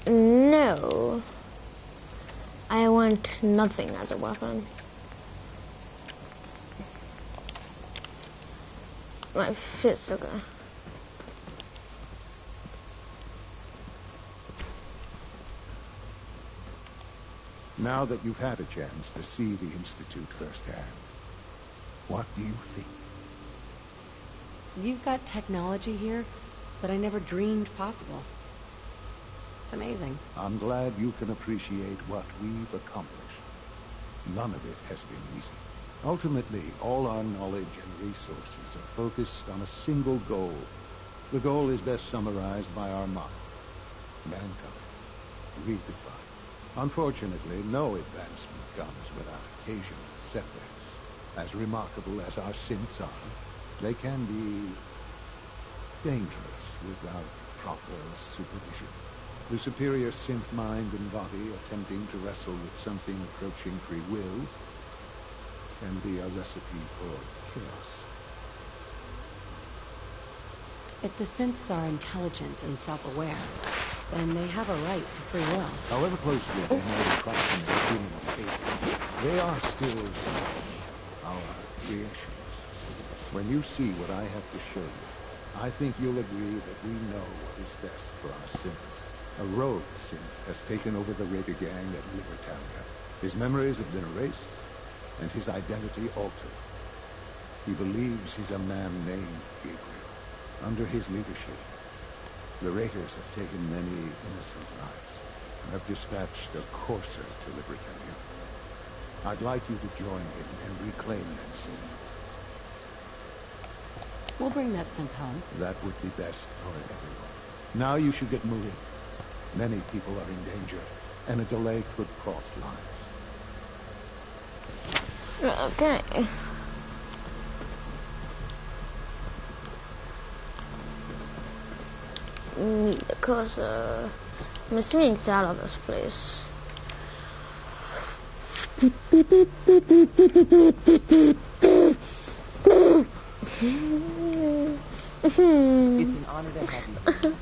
No. I want nothing as a weapon. My fist, okay. Now that you've had a chance to see the Institute firsthand, what do you think? You've got technology here that I never dreamed possible. It's amazing. I'm glad you can appreciate what we've accomplished. None of it has been easy. Ultimately, all our knowledge and resources are focused on a single goal. The goal is best summarized by our motto: mankind redefined. Unfortunately, no advancement comes without occasional setbacks. As remarkable as our synths are, they can be dangerous without proper supervision. The superior synth mind and body attempting to wrestle with something approaching free will can be a recipe for chaos. If the synths are intelligent and self-aware, then they have a right to free will. However closely they may approximate human behavior, they are still our creations. When you see what I have to show you, I think you'll agree that we know what is best for our synths. A rogue synth has taken over the Raider gang at Libertalia. His memories have been erased, and his identity altered. He believes he's a man named Gabriel. Under his leadership, the Raiders have taken many innocent lives and have dispatched a courser to Libertalia. I'd like you to join him and reclaim that synth. We'll bring that synth home. That would be best for everyone. Now you should get moving. Many people are in danger, and a delay could cost lives. Okay. Because I'm assuming it's out of this place. It's an honor to have you.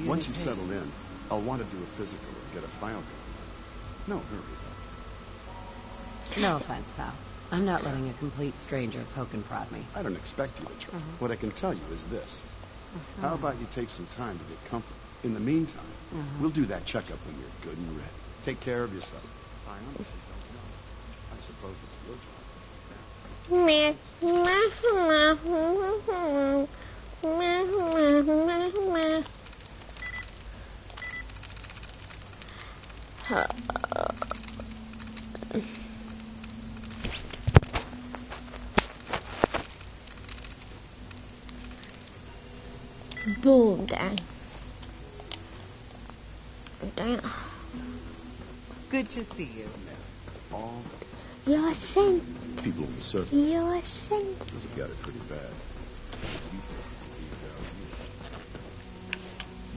Once you've settled in, I'll want to do a physical and get a file going. No hurry, though. No offense, pal. I'm not letting a complete stranger poke and prod me. I don't expect you to try. What I can tell you is this. How about you take some time to get comfortable? In the meantime, we'll do that checkup when you're good and ready. Take care of yourself. I honestly don't know. I suppose it's your Boom, dang. Dang. Good to see you. All You're a saint. People on the surface. You're a saint. Those have got it pretty bad.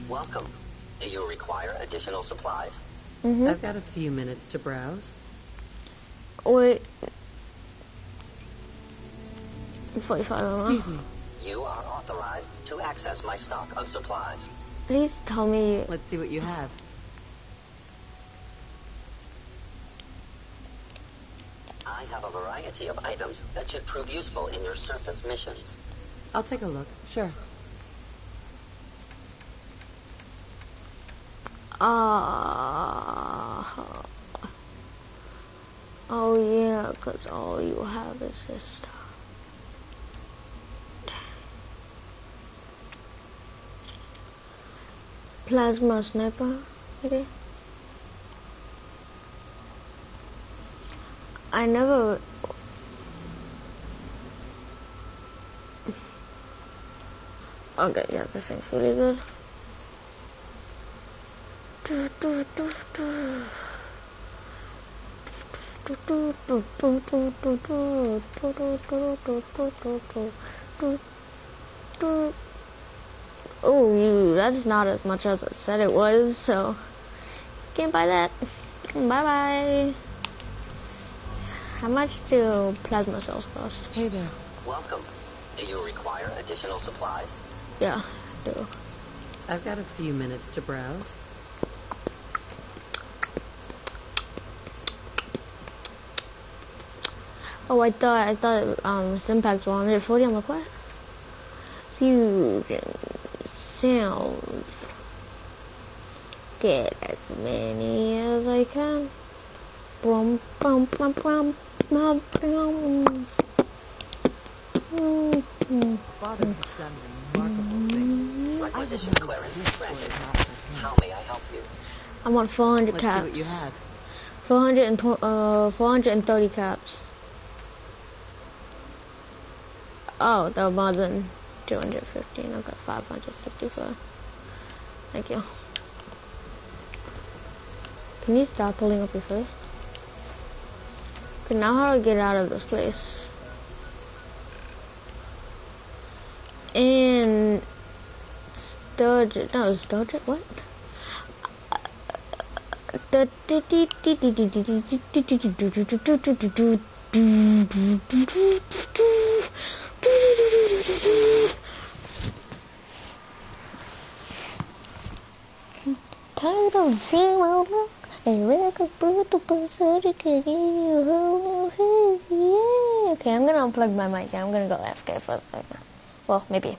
Welcome. Do you require additional supplies? I've got a few minutes to browse. Wait. $45. Excuse me. You are authorized to access my stock of supplies. Please tell me. Let's see what you have. I have a variety of items that should prove useful in your surface missions. I'll take a look. Sure. Oh yeah, because all you have is this stuff. Plasma sniper, okay. I never. Okay, yeah, this thing's really good. Oh, that's not as much as I said it was, so can't buy that. Bye-bye. How much do plasma cells cost? Hey there. Welcome. Do you require additional supplies? Yeah, I do. I've got a few minutes to browse. Oh, I thought Stimpaks were 140. I'm like, what? Fusion sound. Get as many as I can. Bum bum bum bum bum bum. Father has done remarkable things. Requisition clearance granted. How may I help you? I want 400 Let's caps. see what you have. 430 caps. Oh, they're more than 215. I've got 565. Thank you. Can you stop pulling up your face? Okay, now how do I get out of this place? And Sturgeon, no, Sturgeon, what? Title zero look, and like a boot to bust out a kitty, yeah. Okay, I'm gonna unplug my mic. I'm gonna go AFK for a second. Well, maybe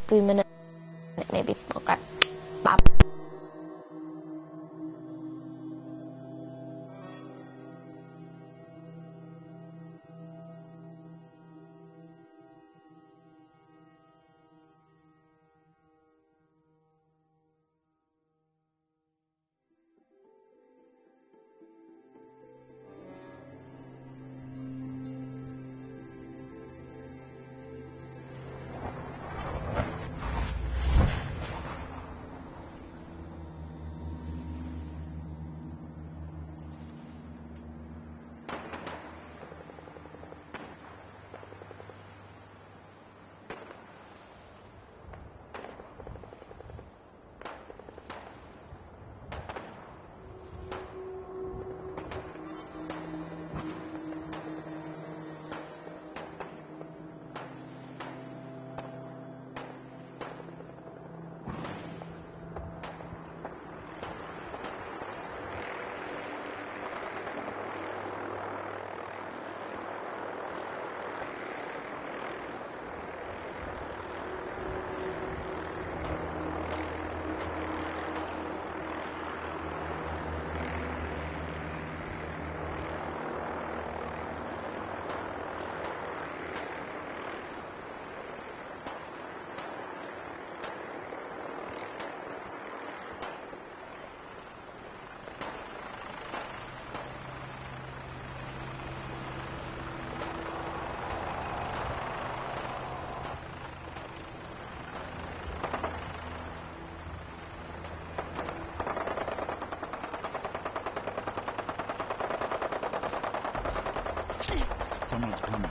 3 minutes, maybe. Okay, bye. Someone's coming.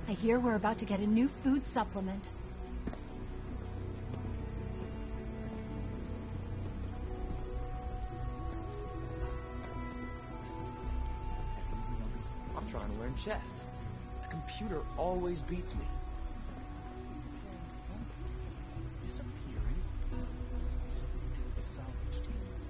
I hear we're about to get a new food supplement. I'm trying to learn chess. The computer always beats me. Disappearing? The salvage teams.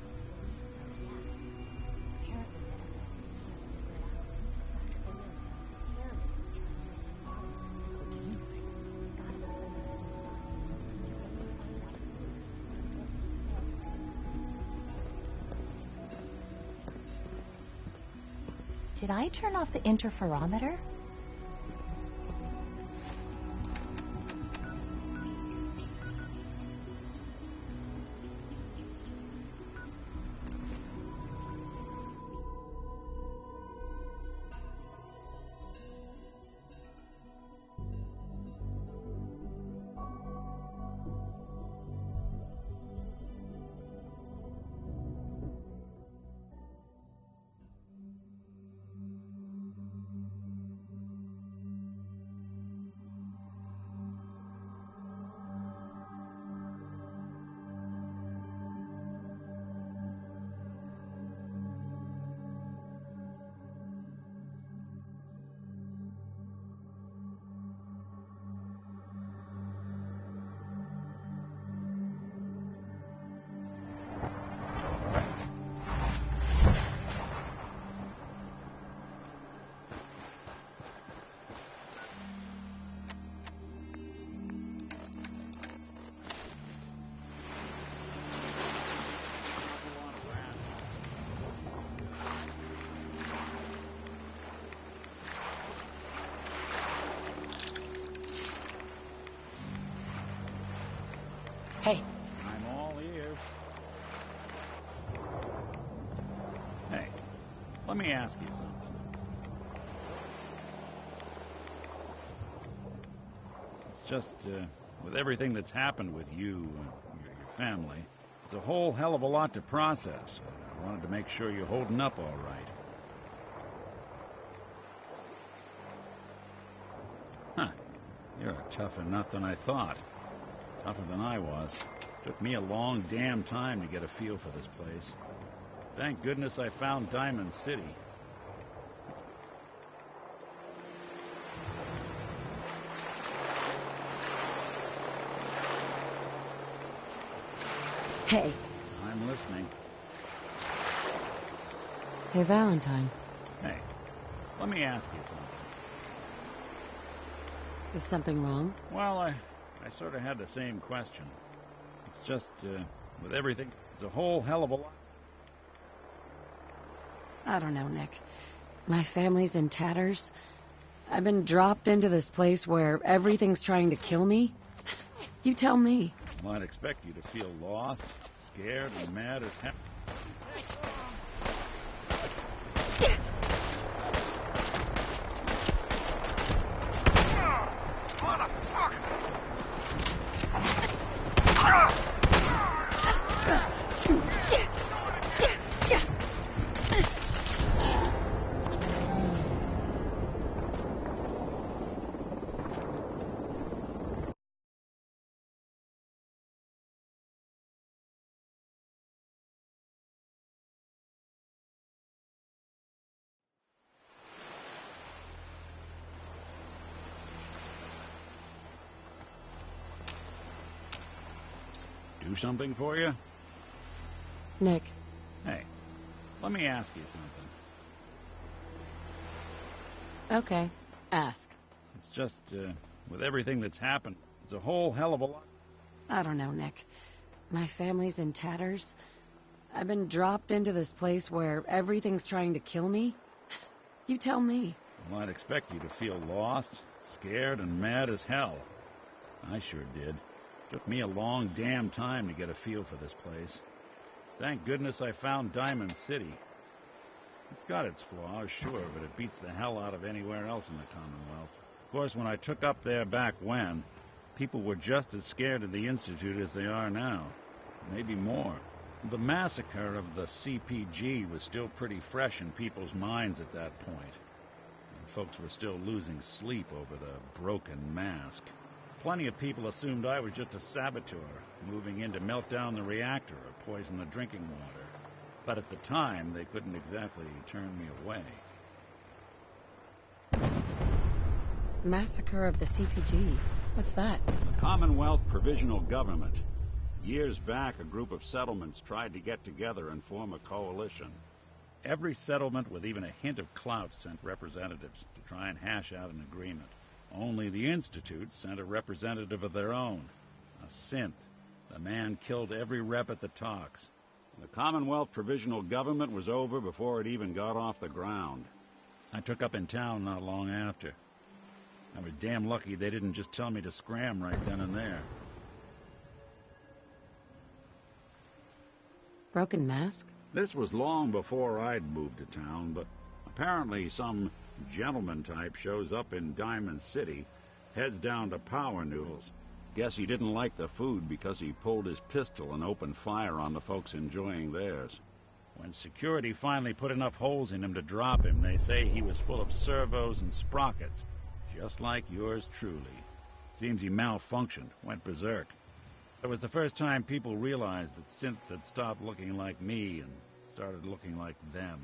Did I turn off the interferometer? Hey. I'm all ears. Hey, let me ask you something. It's just, with everything that's happened with you and your family, it's a whole hell of a lot to process. I wanted to make sure you're holding up all right. Huh. You're a tougher nut than I thought. Tougher than I was. Took me a long damn time to get a feel for this place. Thank goodness I found Diamond City. Hey. I'm listening. Hey, Valentine. Hey, let me ask you something. Is something wrong? Well, I sort of had the same question. It's just, with everything, it's a whole hell of a lot. I don't know, Nick. My family's in tatters. I've been dropped into this place where everything's trying to kill me. You tell me. Well, I'd expect you to feel lost, scared, and mad as hell. Do something for you? Nick. Hey, let me ask you something. Okay, ask. It's just, with everything that's happened, it's a whole hell of a lot. I don't know, Nick. My family's in tatters. I've been dropped into this place where everything's trying to kill me. You tell me. Well, I'd expect you to feel lost, scared, and mad as hell. I sure did. Took me a long damn time to get a feel for this place. Thank goodness I found Diamond City. It's got its flaws, sure, but it beats the hell out of anywhere else in the Commonwealth. Of course, when I took up there back when, people were just as scared of the Institute as they are now. Maybe more. The massacre of the CPG was still pretty fresh in people's minds at that point. And folks were still losing sleep over the broken mask. Plenty of people assumed I was just a saboteur, moving in to melt down the reactor or poison the drinking water. But at the time, they couldn't exactly turn me away. Massacre of the CPG. What's that? The Commonwealth Provisional Government. Years back, a group of settlements tried to get together and form a coalition. Every settlement with even a hint of clout sent representatives to try and hash out an agreement. Only the Institute sent a representative of their own, a synth. The man killed every rep at the talks. The Commonwealth Provisional Government was over before it even got off the ground. I took up in town not long after. I was damn lucky they didn't just tell me to scram right then and there. Broken mask? This was long before I'd moved to town, but apparently some gentleman type shows up in Diamond City, heads down to Power Noodles. Guess he didn't like the food because he pulled his pistol and opened fire on the folks enjoying theirs. When security finally put enough holes in him to drop him, they say he was full of servos and sprockets, just like yours truly. Seems he malfunctioned, went berserk. It was the first time people realized that synths had stopped looking like me and started looking like them.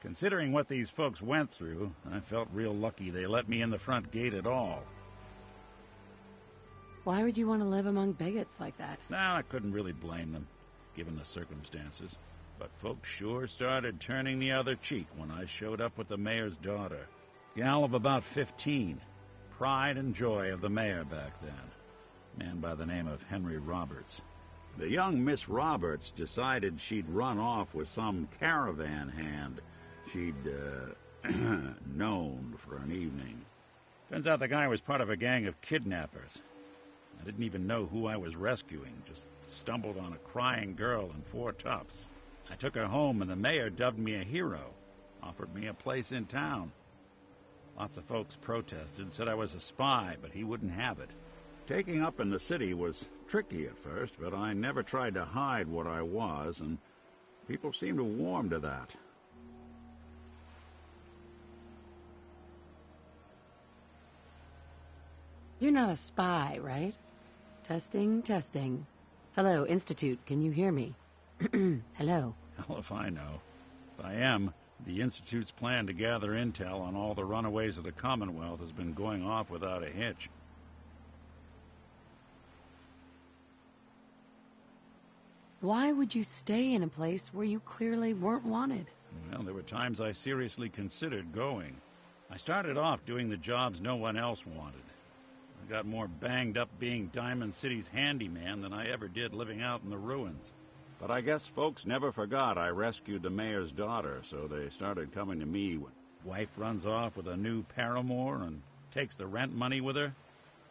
Considering what these folks went through, I felt real lucky they let me in the front gate at all. Why would you want to live among bigots like that? Now, I couldn't really blame them, given the circumstances. But folks sure started turning the other cheek when I showed up with the mayor's daughter. Gal of about 15. Pride and joy of the mayor back then. Man by the name of Henry Roberts. The young Miss Roberts decided she'd run off with some caravan hand she'd, known for an evening. Turns out the guy was part of a gang of kidnappers. I didn't even know who I was rescuing, just stumbled on a crying girl and 4 toughs. I took her home, and the mayor dubbed me a hero, offered me a place in town. Lots of folks protested, said I was a spy, but he wouldn't have it. Taking up in the city was tricky at first, but I never tried to hide what I was, and people seemed to warm to that. You're not a spy, right? Testing, testing. Hello, Institute, can you hear me? Hello. Hell if I know. If I am, the Institute's plan to gather intel on all the runaways of the Commonwealth has been going off without a hitch. Why would you stay in a place where you clearly weren't wanted? Well, there were times I seriously considered going. I started off doing the jobs no one else wanted. I got more banged up being Diamond City's handyman than I ever did living out in the ruins. But I guess folks never forgot I rescued the mayor's daughter, so they started coming to me when wife runs off with a new paramour and takes the rent money with her.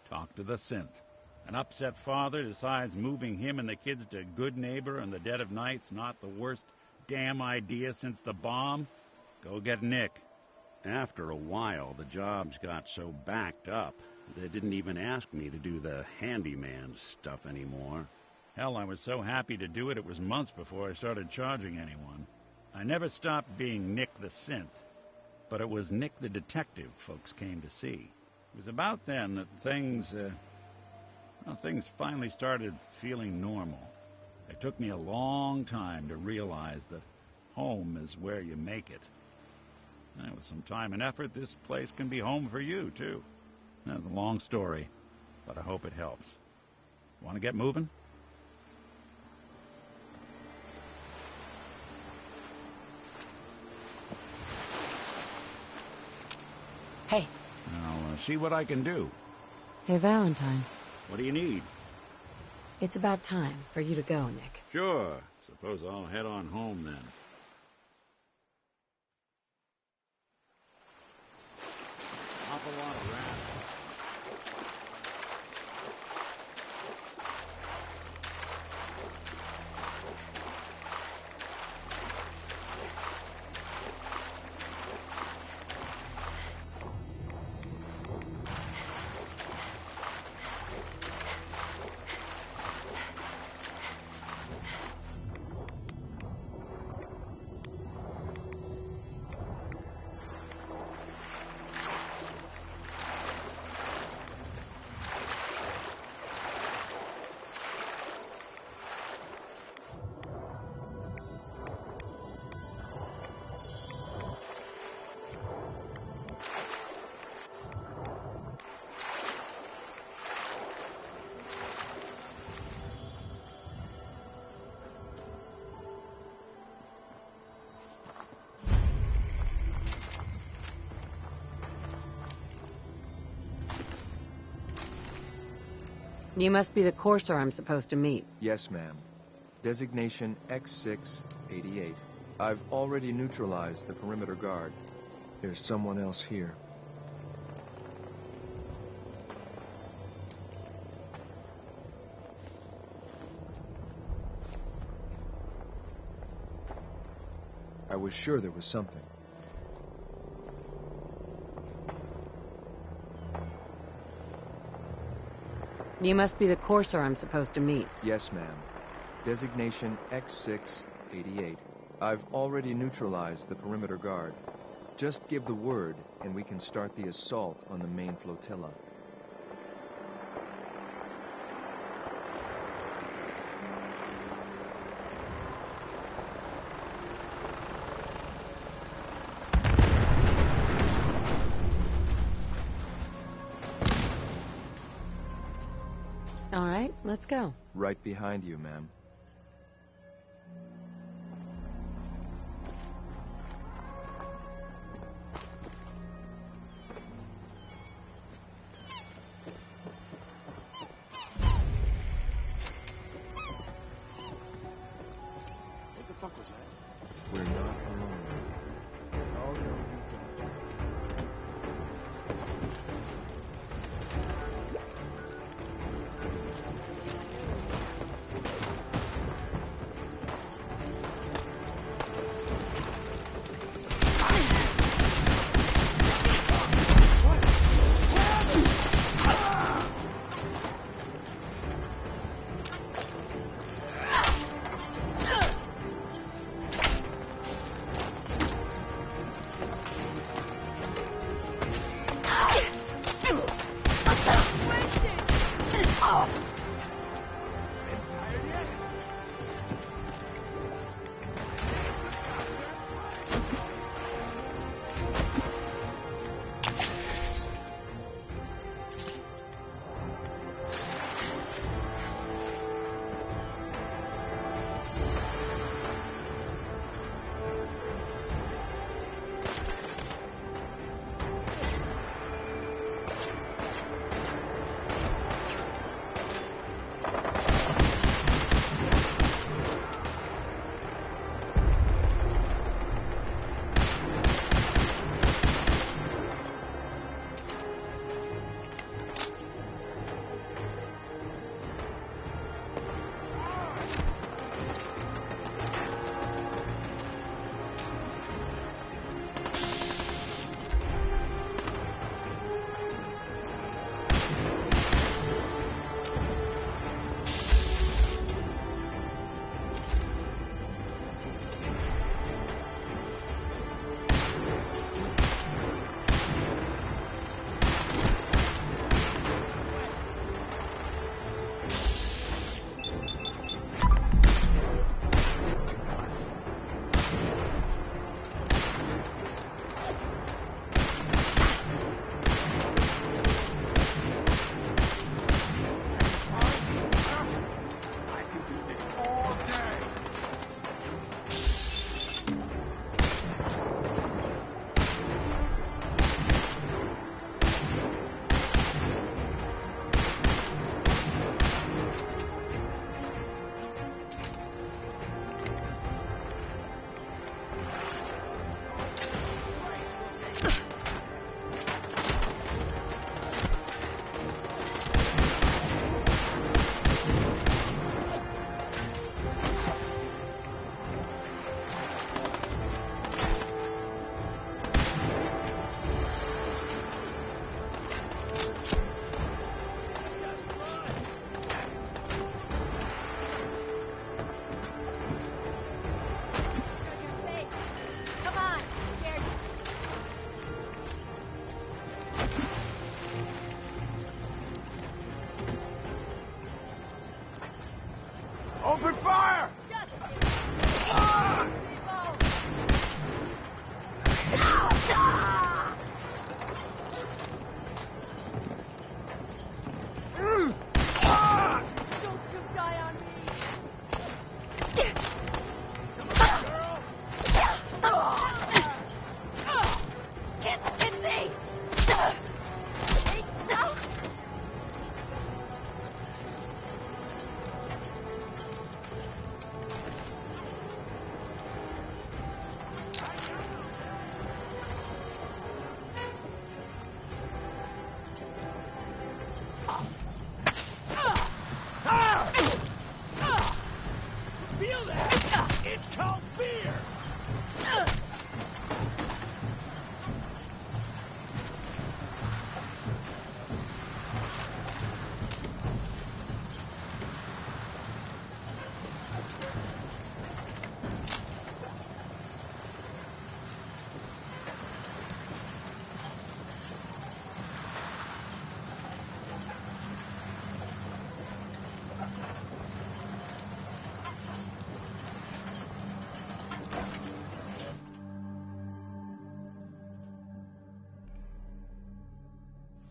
Talk to the synth. An upset father decides moving him and the kids to Good Neighbor in the dead of night's not the worst damn idea since the bomb. Go get Nick. After a while, the jobs got so backed up, they didn't even ask me to do the handyman stuff anymore. Hell, I was so happy to do it, it was months before I started charging anyone. I never stopped being Nick the Synth, but it was Nick the Detective folks came to see. It was about then that things finally started feeling normal. It took me a long time to realize that home is where you make it. And with some time and effort, this place can be home for you, too. That's a long story, but I hope it helps. Want to get moving? Hey. I'll see what I can do. Hey, Valentine. What do you need? It's about time for you to go, Nick. Sure. Suppose I'll head on home then. awful lot of rats. You must be the courser I'm supposed to meet. Yes, ma'am. Designation X688. I've already neutralized the perimeter guard. There's someone else here. I was sure there was something. You must be the courser I'm supposed to meet. Yes, ma'am. Designation X688. I've already neutralized the perimeter guard. Just give the word, and we can start the assault on the main flotilla. All right, let's go. Right behind you, ma'am. What the fuck was that? We're not alone. Oh, no, you don't.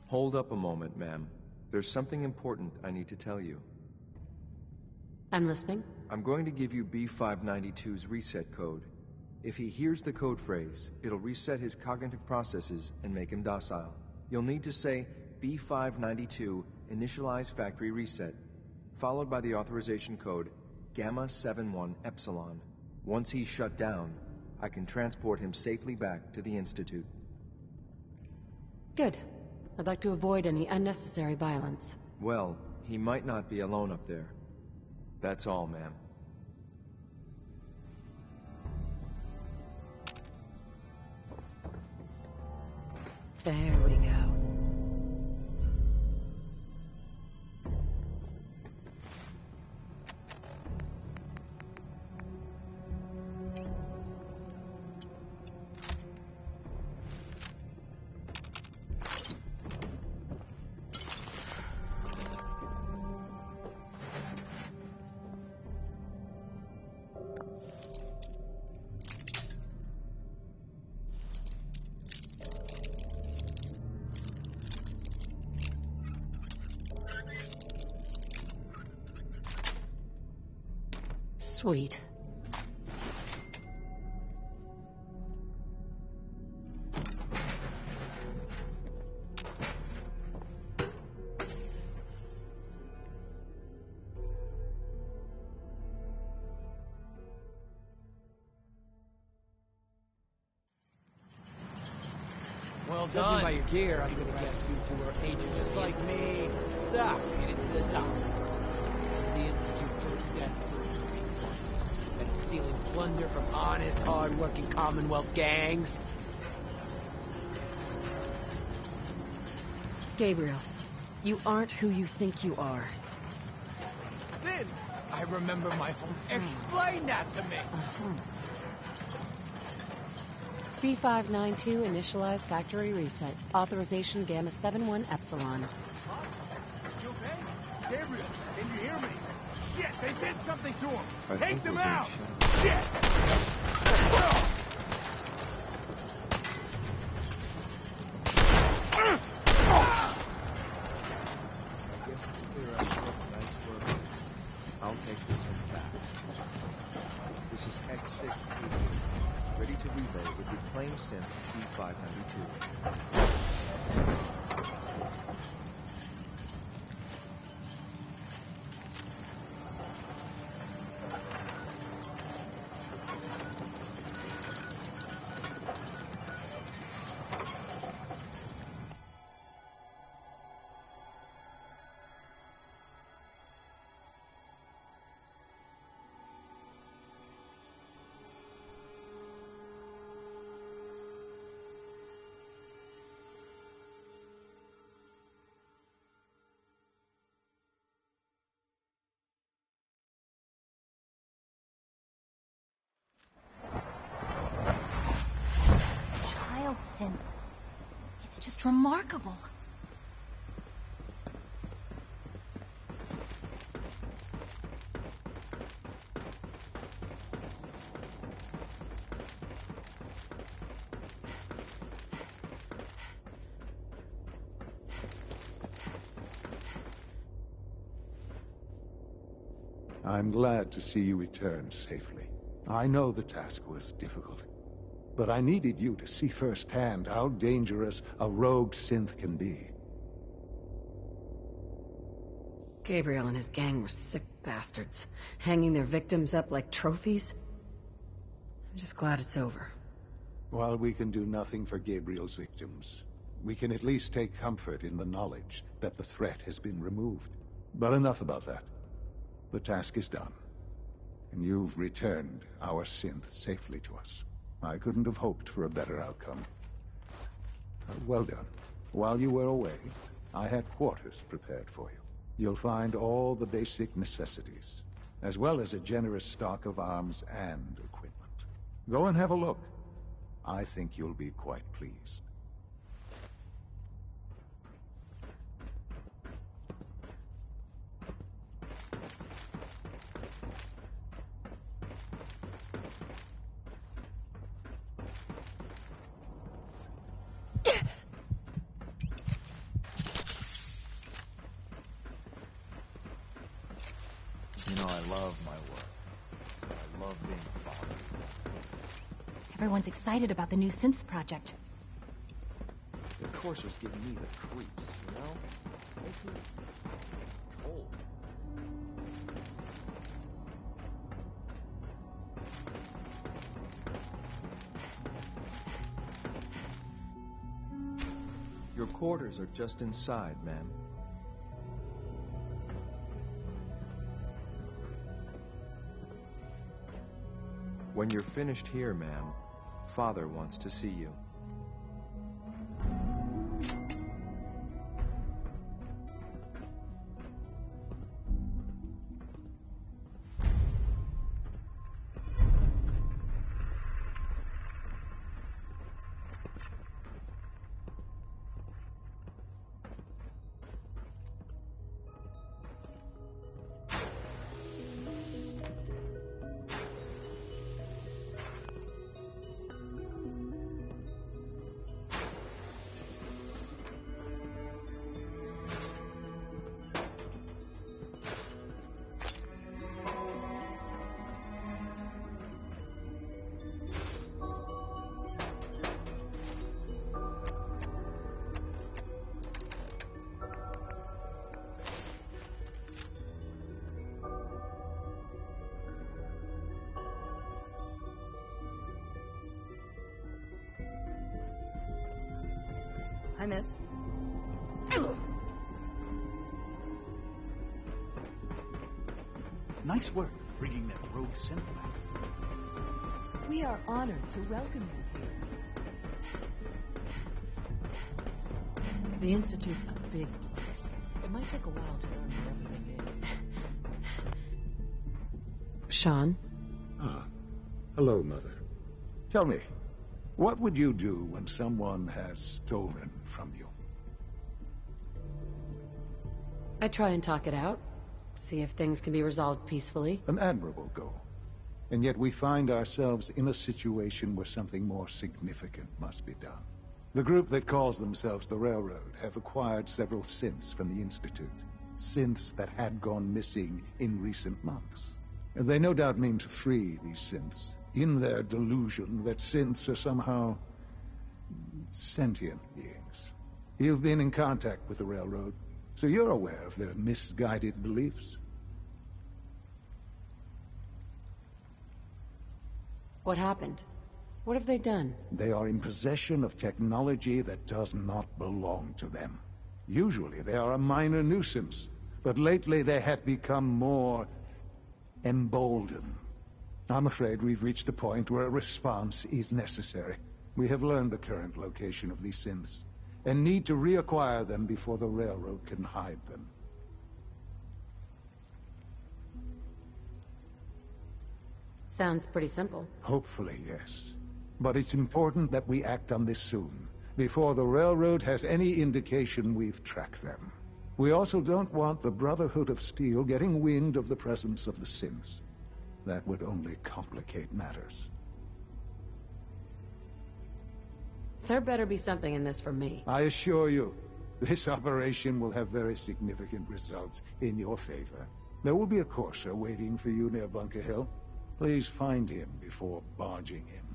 Hold up a moment, ma'am. There's something important I need to tell you. I'm listening. I'm going to give you B592's reset code. If he hears the code phrase, it'll reset his cognitive processes and make him docile. You'll need to say B592 initialize factory reset, followed by the authorization code Gamma 71 Epsilon. Once he's shut down, I can transport him safely back to the Institute. Good. I'd like to avoid any unnecessary violence. Well, he might not be alone up there. That's all, ma'am. There we go. Sweet. Well done. Judging by your gear, I'm gonna guess you two are agents just like me. So, get it to the top. The Institute searching gas for resources and stealing plunder from honest, hard-working Commonwealth gangs. Gabriel, you aren't who you think you are. Sin! I remember my home. Explain that to me! B592 initialize factory reset. Authorization Gamma 71 Epsilon. You okay? Gabriel, can you hear me? Shit, they did something to him! I Take think them we're being out! shot. Shit! I guess it's clear out the nice work. I'll take this in back. This is X688, ready to relay with reclaim synth B592. Childson. It's just remarkable. I'm glad to see you return safely. I know the task was difficult, but I needed you to see firsthand how dangerous a rogue synth can be. Gabriel and his gang were sick bastards, hanging their victims up like trophies. I'm just glad it's over. While we can do nothing for Gabriel's victims, we can at least take comfort in the knowledge that the threat has been removed. But enough about that. The task is done, and you've returned our synth safely to us. I couldn't have hoped for a better outcome. Well done. While you were away, I had quarters prepared for you. You'll find all the basic necessities, as well as a generous stock of arms and equipment. Go and have a look. I think you'll be quite pleased. You know, I love my work. I love being a father. Everyone's excited about the new synth project. The coursers give me the creeps, you know? They seem cold. Your quarters are just inside, ma'am. When you're finished here, ma'am, Father wants to see you. Hi, miss. Nice work bringing that rogue synth back. We are honored to welcome you here. The Institute's a big place. It might take a while to learn where everything is. Sean? Ah, hello, Mother. Tell me, what would you do when someone has stolen from you? I try and talk it out. See if things can be resolved peacefully. An admirable goal. And yet we find ourselves in a situation where something more significant must be done. The group that calls themselves the Railroad have acquired several synths from the Institute. Synths that had gone missing in recent months. And they no doubt mean to free these synths, in their delusion that synths are somehow sentient beings. You've been in contact with the Railroad, so you're aware of their misguided beliefs. What happened? What have they done? They are in possession of technology that does not belong to them. Usually they are a minor nuisance, but lately they have become more emboldened. I'm afraid we've reached the point where a response is necessary. We have learned the current location of these synths, and need to reacquire them before the Railroad can hide them. Sounds pretty simple. Hopefully, yes. But it's important that we act on this soon, before the Railroad has any indication we've tracked them. We also don't want the Brotherhood of Steel getting wind of the presence of the synths. That would only complicate matters. There better be something in this for me. I assure you, this operation will have very significant results in your favor. There will be a courser waiting for you near Bunker Hill. Please find him before barging in.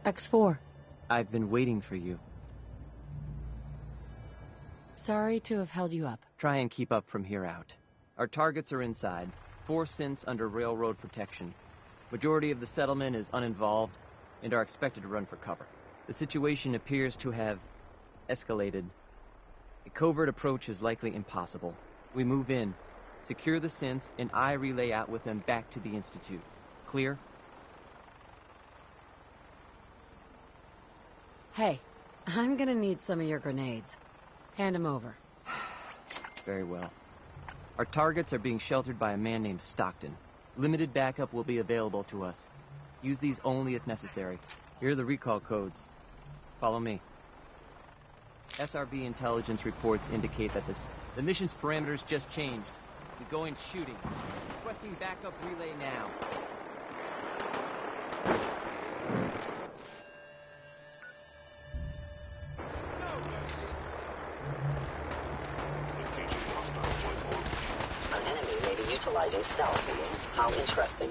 X4. I've been waiting for you. Sorry to have held you up. Try and keep up from here out. Our targets are inside. 4 synths under railroad protection. Majority of the settlement is uninvolved and are expected to run for cover. The situation appears to have escalated. A covert approach is likely impossible. We move in, secure the synths, and I relay out with them back to the Institute. Clear? Hey, I'm gonna need some of your grenades. Hand them over. Very well. Our targets are being sheltered by a man named Stockton. Limited backup will be available to us. Use these only if necessary. Here are the recall codes. Follow me. SRB intelligence reports indicate that the mission's parameters just changed. We're going shooting. Requesting backup relay now. An enemy may be utilizing stealth. How interesting.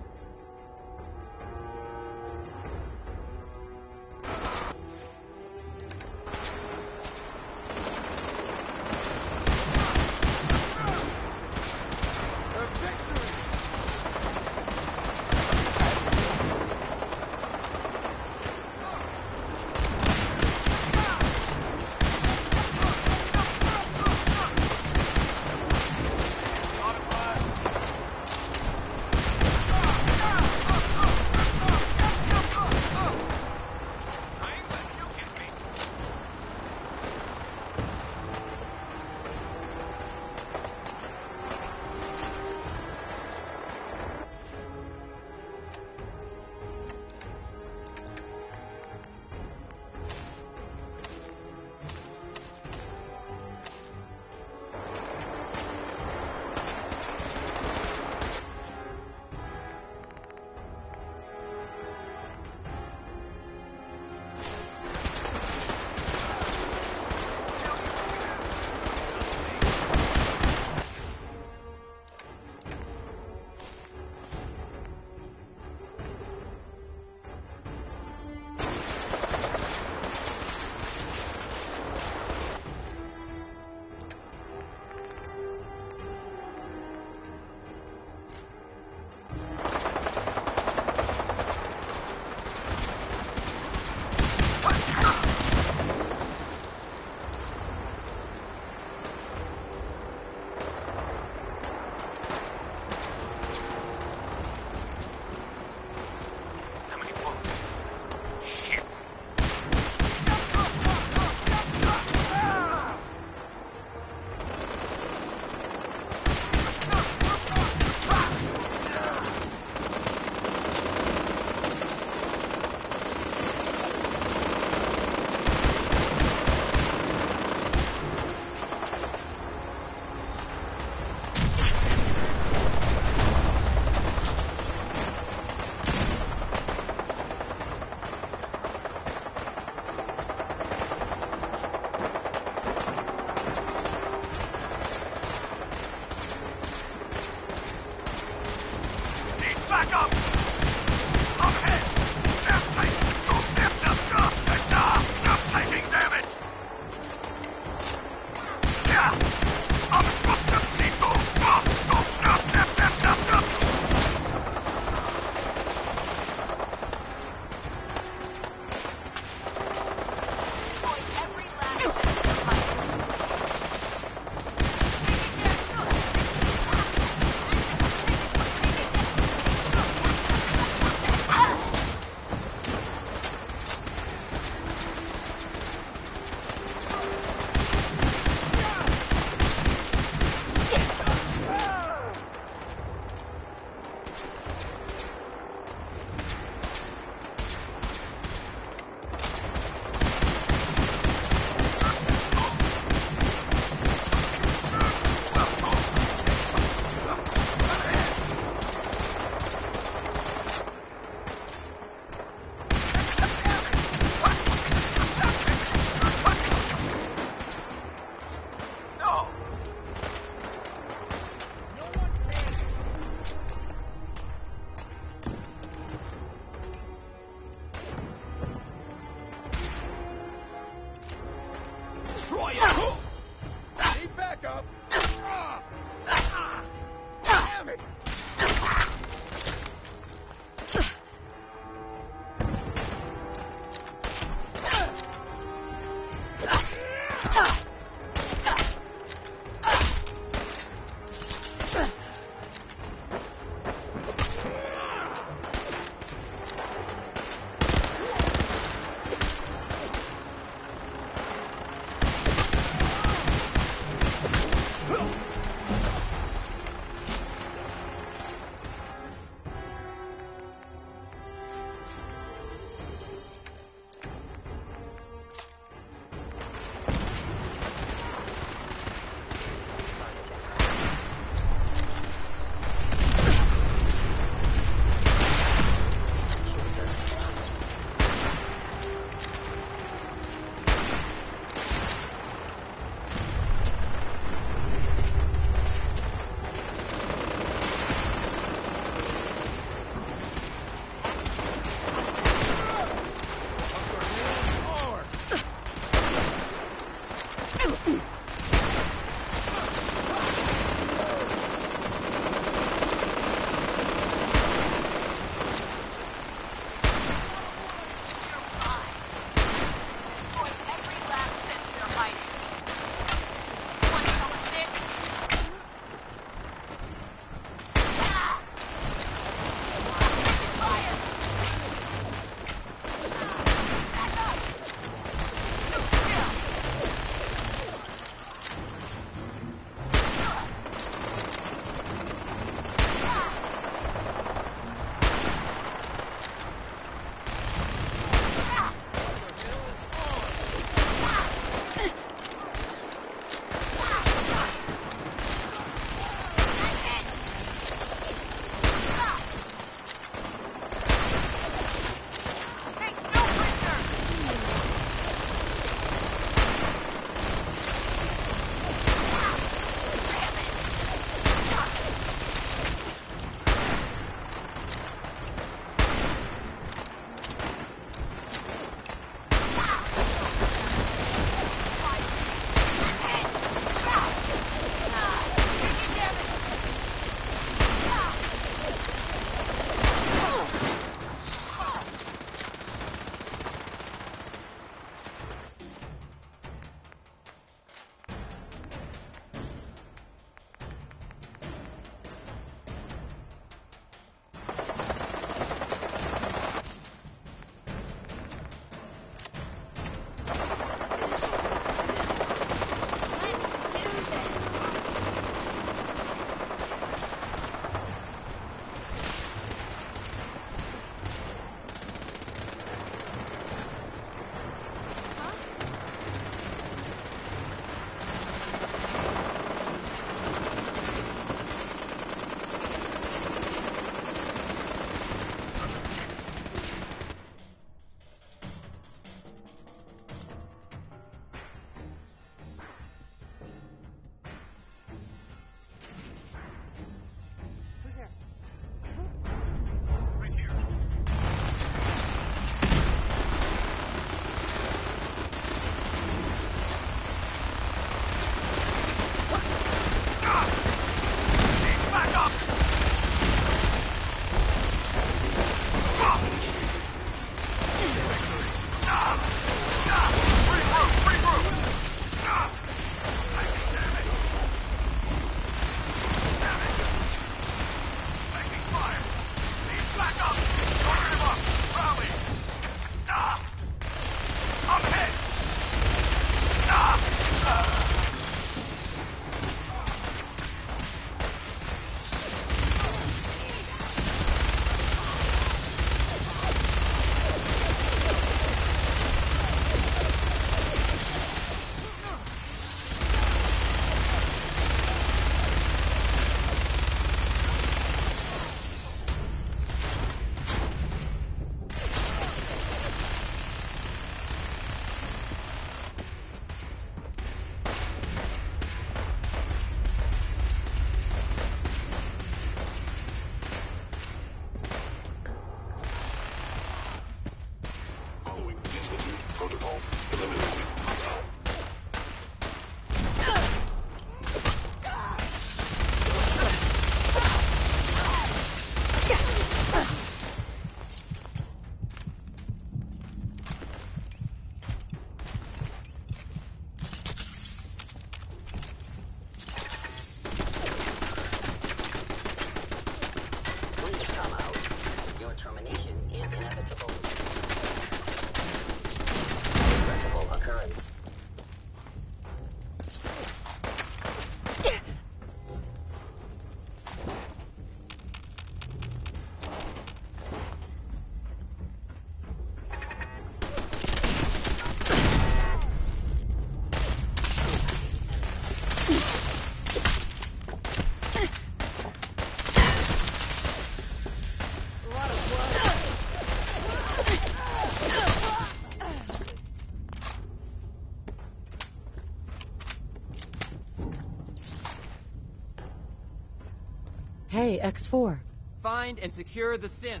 Hey, X4. Find and secure the synths.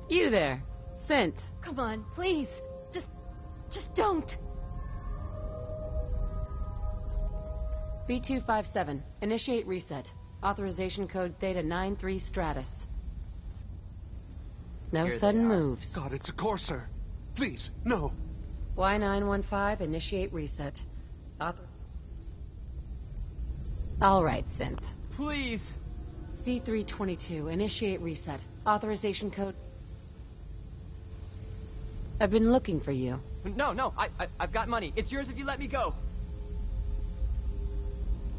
You there. Synth. Come on, please. Just don't. B257. Initiate reset. Authorization code Theta 93 Stratus. No Here they sudden are. moves. God, it's a Corsair. Please, no. Y915, initiate reset. All right, Synth. Please. C322, initiate reset. Authorization code... I've been looking for you. No, I've got money. It's yours if you let me go.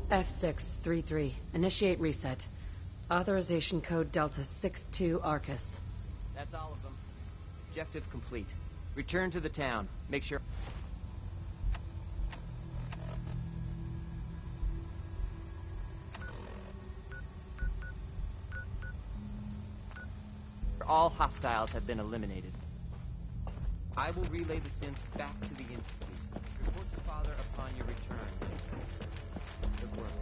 F633, initiate reset. Authorization code Delta 62 Arcus. That's all of them. Objective complete. Return to the town. Make sure... all hostiles have been eliminated. I will relay the synths back to the Institute. Report to Father upon your return. Good work.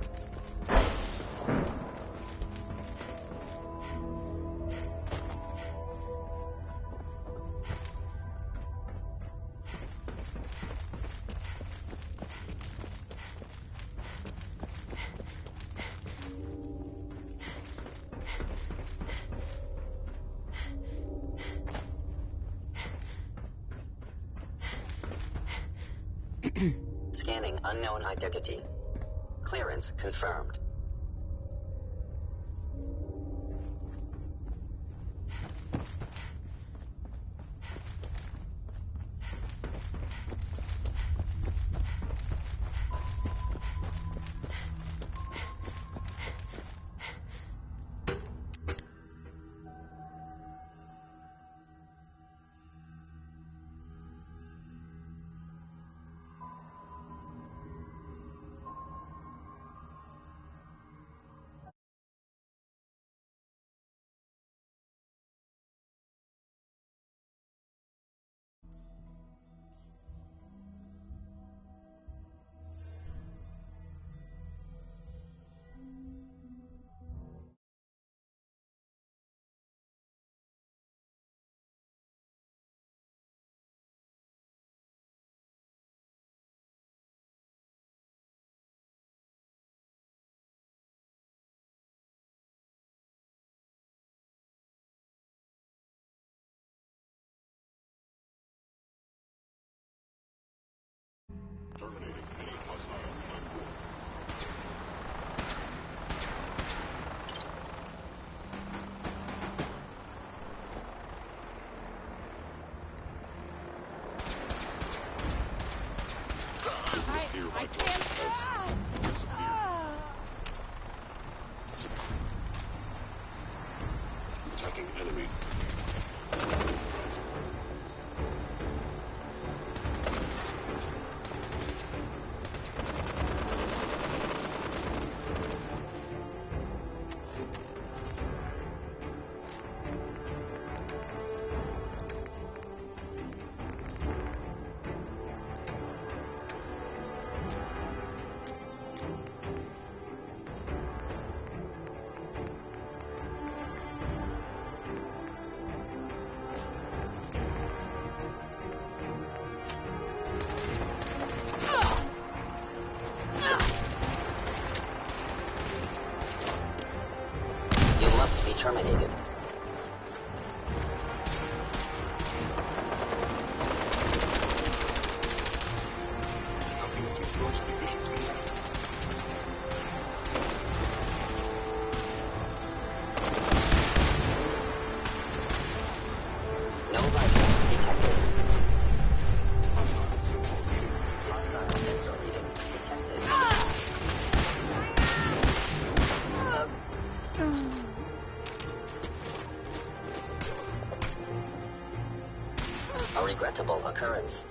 Scanning unknown identity. Clearance confirmed. Attacking enemy. Terminated. No rifle detected. Hostile sensor reading detected. A regrettable occurrence.